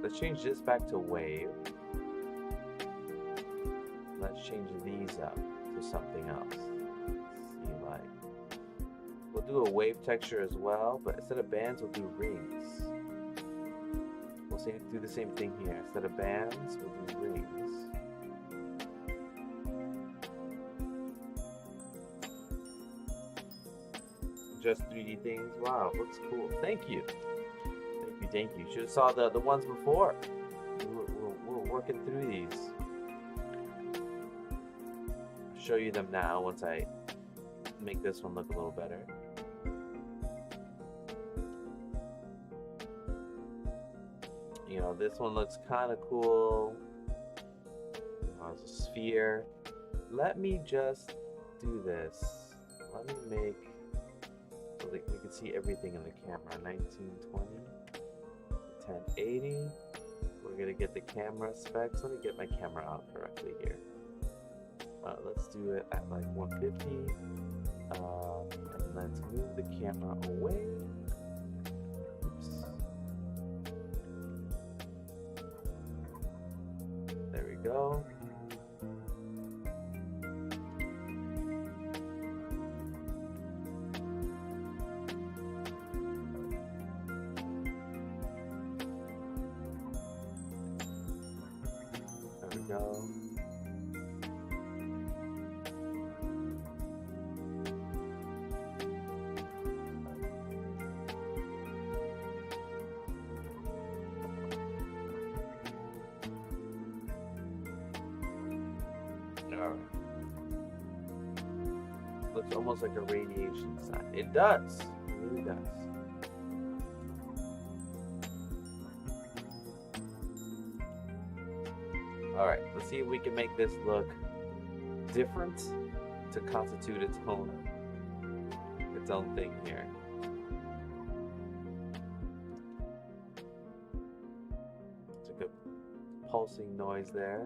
Let's change this back to wave. Let's change these up to something else. See, like, we'll do a wave texture as well, but instead of bands, we'll do rings. We'll do the same thing here. Instead of bands, we'll do rings. Just 3D things. Wow, looks cool. Thank you. Should have saw the ones before. We're working through these. I'll show you them now once I make this one look a little better. You know, this one looks kind of cool. It's a sphere. Let me just do this. Let me make, so that we can see everything in the camera. 1920, 1080. We're gonna get the camera specs. Let me get my camera out correctly here. Let's do it at like 150. And let's move the camera away. Oops. There we go. Go. Alright. Looks almost like a radiation sign. It does. It really does. Alright, let's see if we can make this look different to constitute its its own thing here. It's a good pulsing noise there.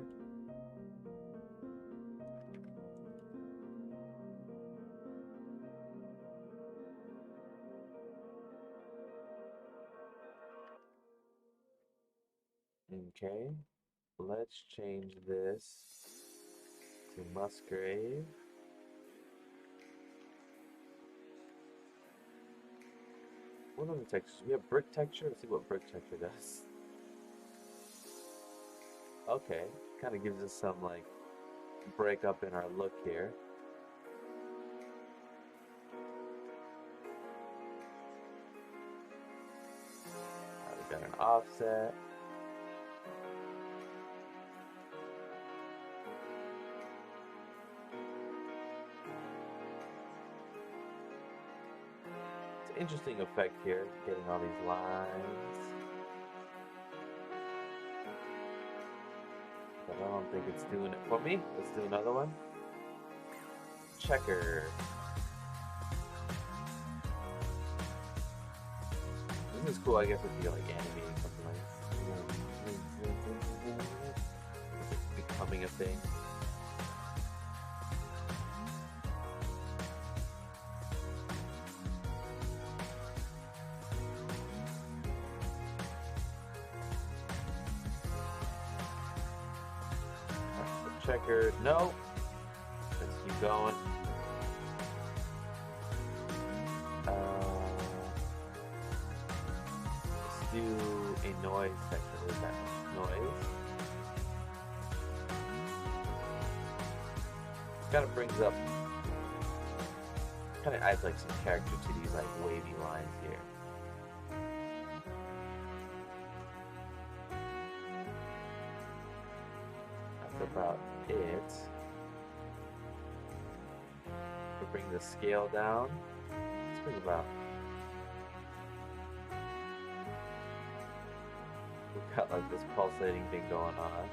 Okay, let's change this to Musgrave. What other textures? We have brick texture. Let's see what brick texture does. Okay, kind of gives us some like breakup in our look here. We got an offset. Interesting effect here, getting all these lines. But I don't think it's doing it for me. Let's do another one. Checker. This is cool, I guess, if you like animating something like this. It's becoming a thing. Checker, no. Let's keep going. Let's do a noise section. What is that? Noise. Kind of brings up, kind of adds like some character to these like wavy lines here. That's about it. We'll bring the scale down. Let's bring about. We've got like this pulsating thing going on.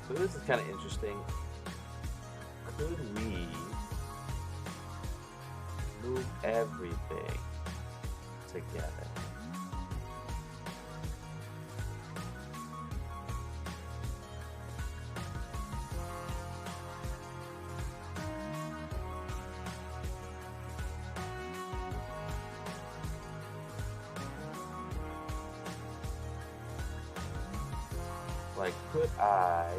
So this is kind of interesting. Could we move everything together? Like, could I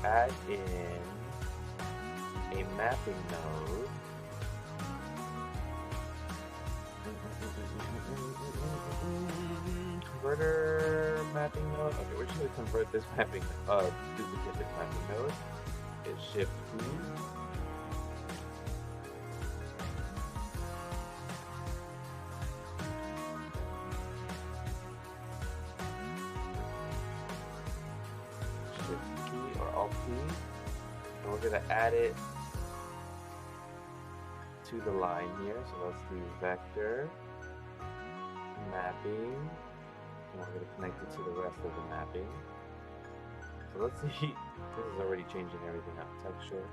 add in a mapping node? Converter mapping node. Okay, we're just gonna convert this mapping, duplicate this mapping node. Hit Shift P. Shift P or Alt P, and we're gonna add it to the line here. So let's do vector mapping, and we're going to connect it to the rest of the mapping. So let's see, this is already changing everything out. Texture.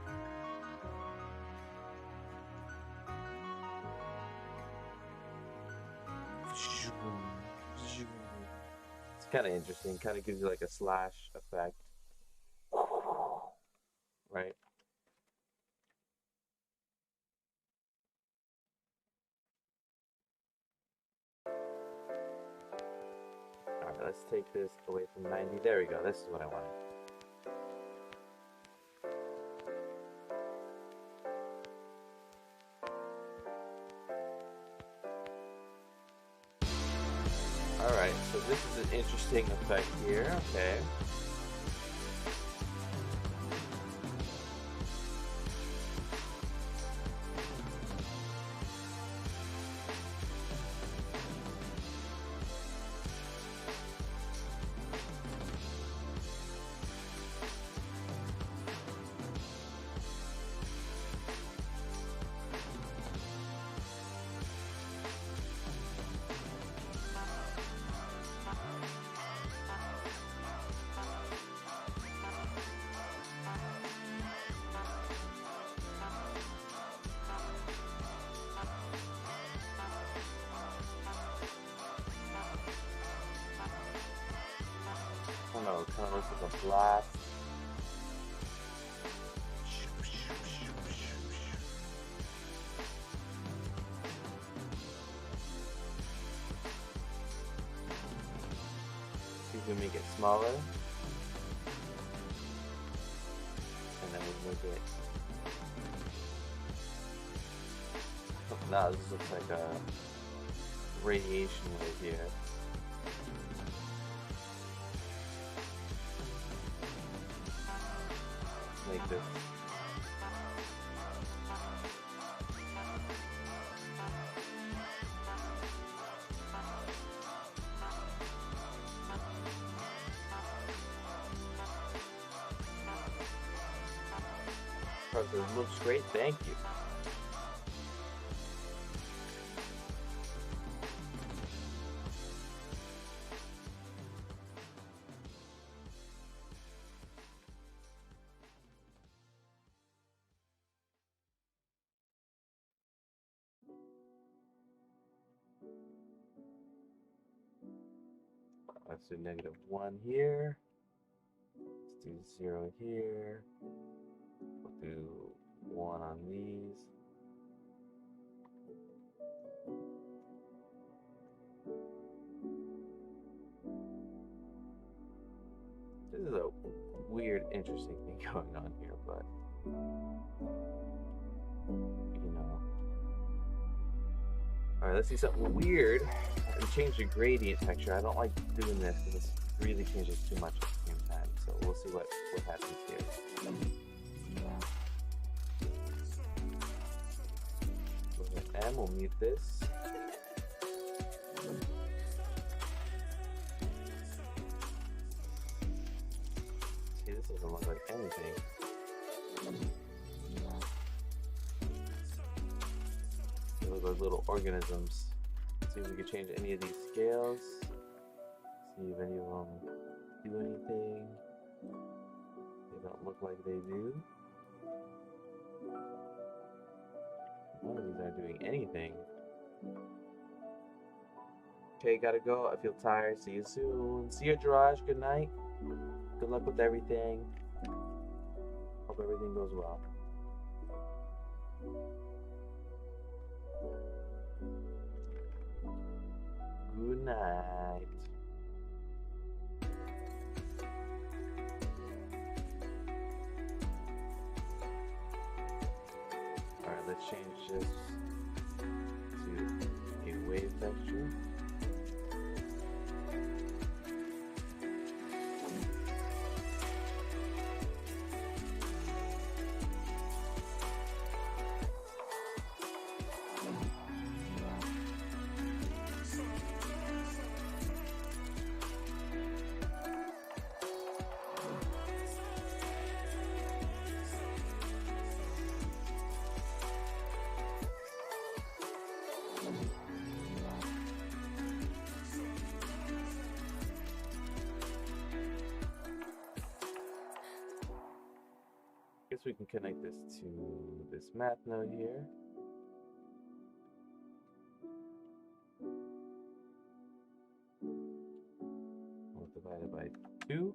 It's kind of interesting, kind of gives you like a slash effect, right? Let's take this away from 90. There we go. This is what I wanted. Alright, so this is an interesting effect here. Okay. don't know, it kind of looks like a blast. See if we make it smaller. And then we move it. Oh, now this looks like a radiation wave here. Make this. It looks great, thank you. Let's do -1 here. Let's do 0 here. We'll do 1 on these. This is a weird, interesting thing going on here, but you know. Alright, let's see something weird and change the gradient texture. I don't like doing this because it really changes too much at the same time. So we'll see what happens here. We'll hit M, we'll mute this. See, this doesn't look like anything. They look like little organisms. See if we can change any of these scales. See if any of them do anything. They don't look like they do. None of these aren't doing anything. Okay, gotta go. I feel tired. See you soon. See you, Jiraj. Good night. Good luck with everything. Hope everything goes well. Good night. Alright, let's change this to a wave texture. Guess we can connect this to this math node here. We'll divide it by 2.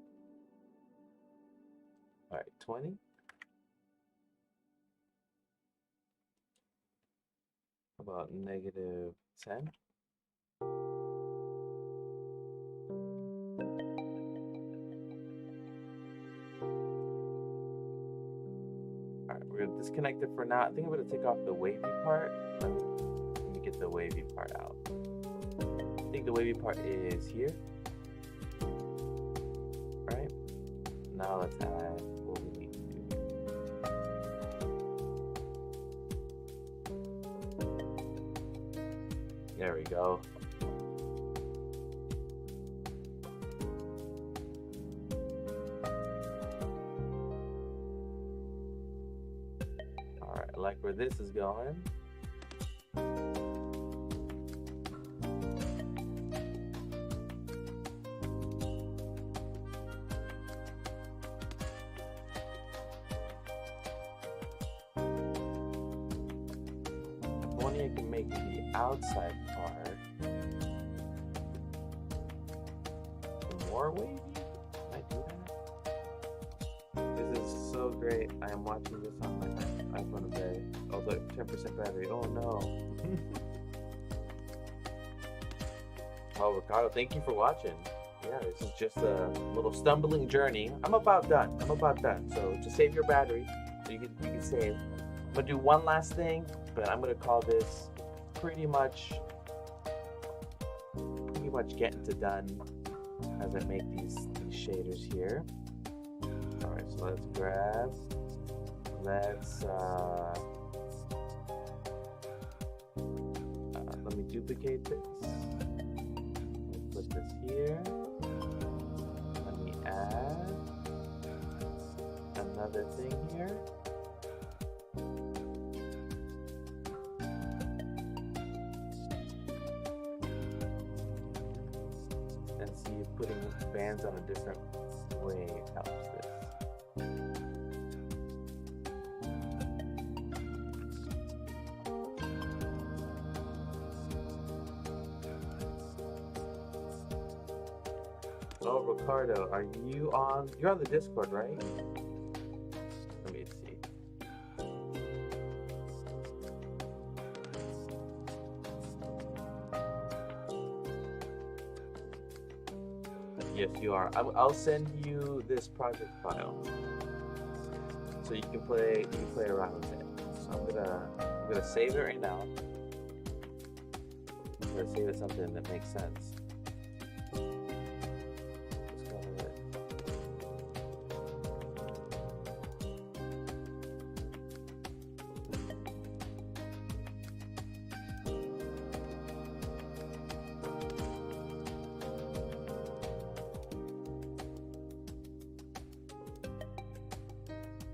Alright, 20. About -10. We're gonna disconnect it for now. I think I'm gonna take off the wavy part. Let me get the wavy part out. I think the wavy part is here. Alright. Now let's add what we need to do. There we go. I like where this is going. If only I can make the outside part more wavy. Might I am watching this on my iPhone today. Although 10% battery. Oh no. Oh, Ricardo, thank you for watching. Yeah, this is just a little stumbling journey. I'm about done. So to save your battery, so you can save. I'm gonna do one last thing, but I'm gonna call this pretty much getting to done as I make these shaders here. All right, so let me duplicate this. Put this here. Let me add another thing here. And see if putting bands on a different way helps this. Oh, Ricardo, are you on? You're on the Discord, right? Let me see. Yes, you are. I'll send you this project file so you can play around with it. So I'm gonna save it right now. I'm gonna save it something that makes sense.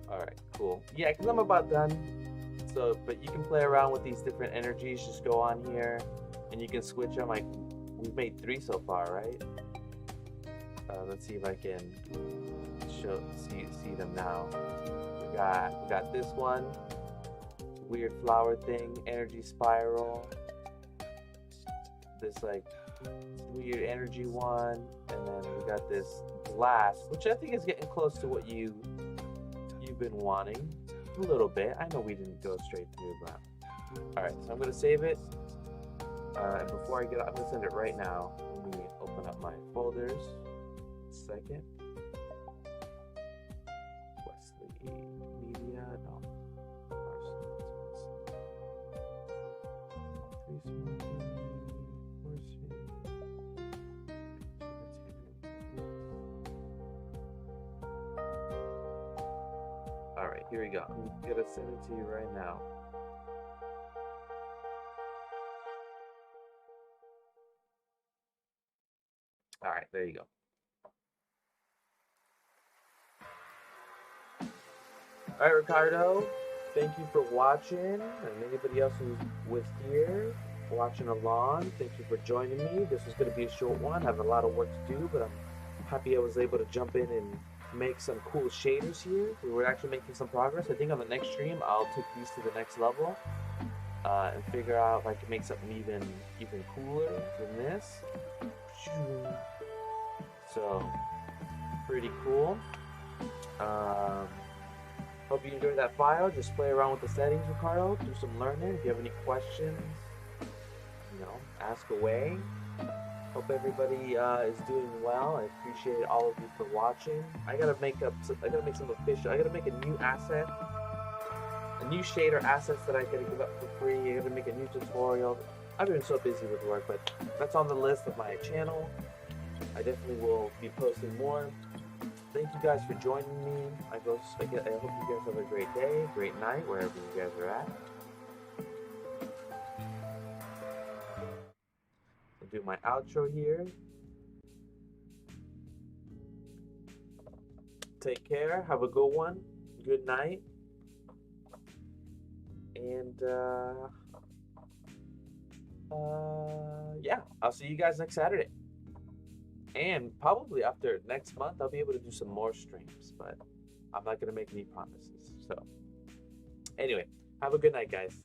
Alright, cool. Yeah, because I'm about done. So, but you can play around with these different energies. Just go on here and you can switch them. Like, we've made 3 so far, right? Let's see if I can see them now. We got this one, weird flower thing, energy spiral. This like weird energy one, and then we got this glass, which I think is getting close to what you've been wanting a little bit. I know we didn't go straight through, but all right. So I'm gonna save it, and before I get out, I'm gonna send it right now. Let me open up my folders. Second, Wesley Media. No, all right, here we go. I'm gonna send it to you right now. All right, there you go. All right, Ricardo, thank you for watching, and anybody else who was here watching along, thank you for joining me. This was going to be a short one. I have a lot of work to do, but I'm happy I was able to jump in and make some cool shaders here. We were actually making some progress. I think on the next stream, I'll take these to the next level and figure out if I can make something even cooler than this. So, pretty cool. Hope you enjoyed that file. Just play around with the settings, Ricardo. Do some learning. If you have any questions, ask away. Hope everybody is doing well. I appreciate all of you for watching. I gotta make some official. I gotta make a new asset, a new shader assets that I gotta give up for free. I gotta make a new tutorial. I've been so busy with work, but that's on the list of my channel. I definitely will be posting more. Thank you guys for joining me. I hope you guys have a great day, great night, wherever you guys are at. I'll do my outro here. Take care. Have a good one. Good night. And yeah, I'll see you guys next Saturday. And probably after next month, I'll be able to do some more streams, but I'm not going to make any promises. So anyway, have a good night, guys.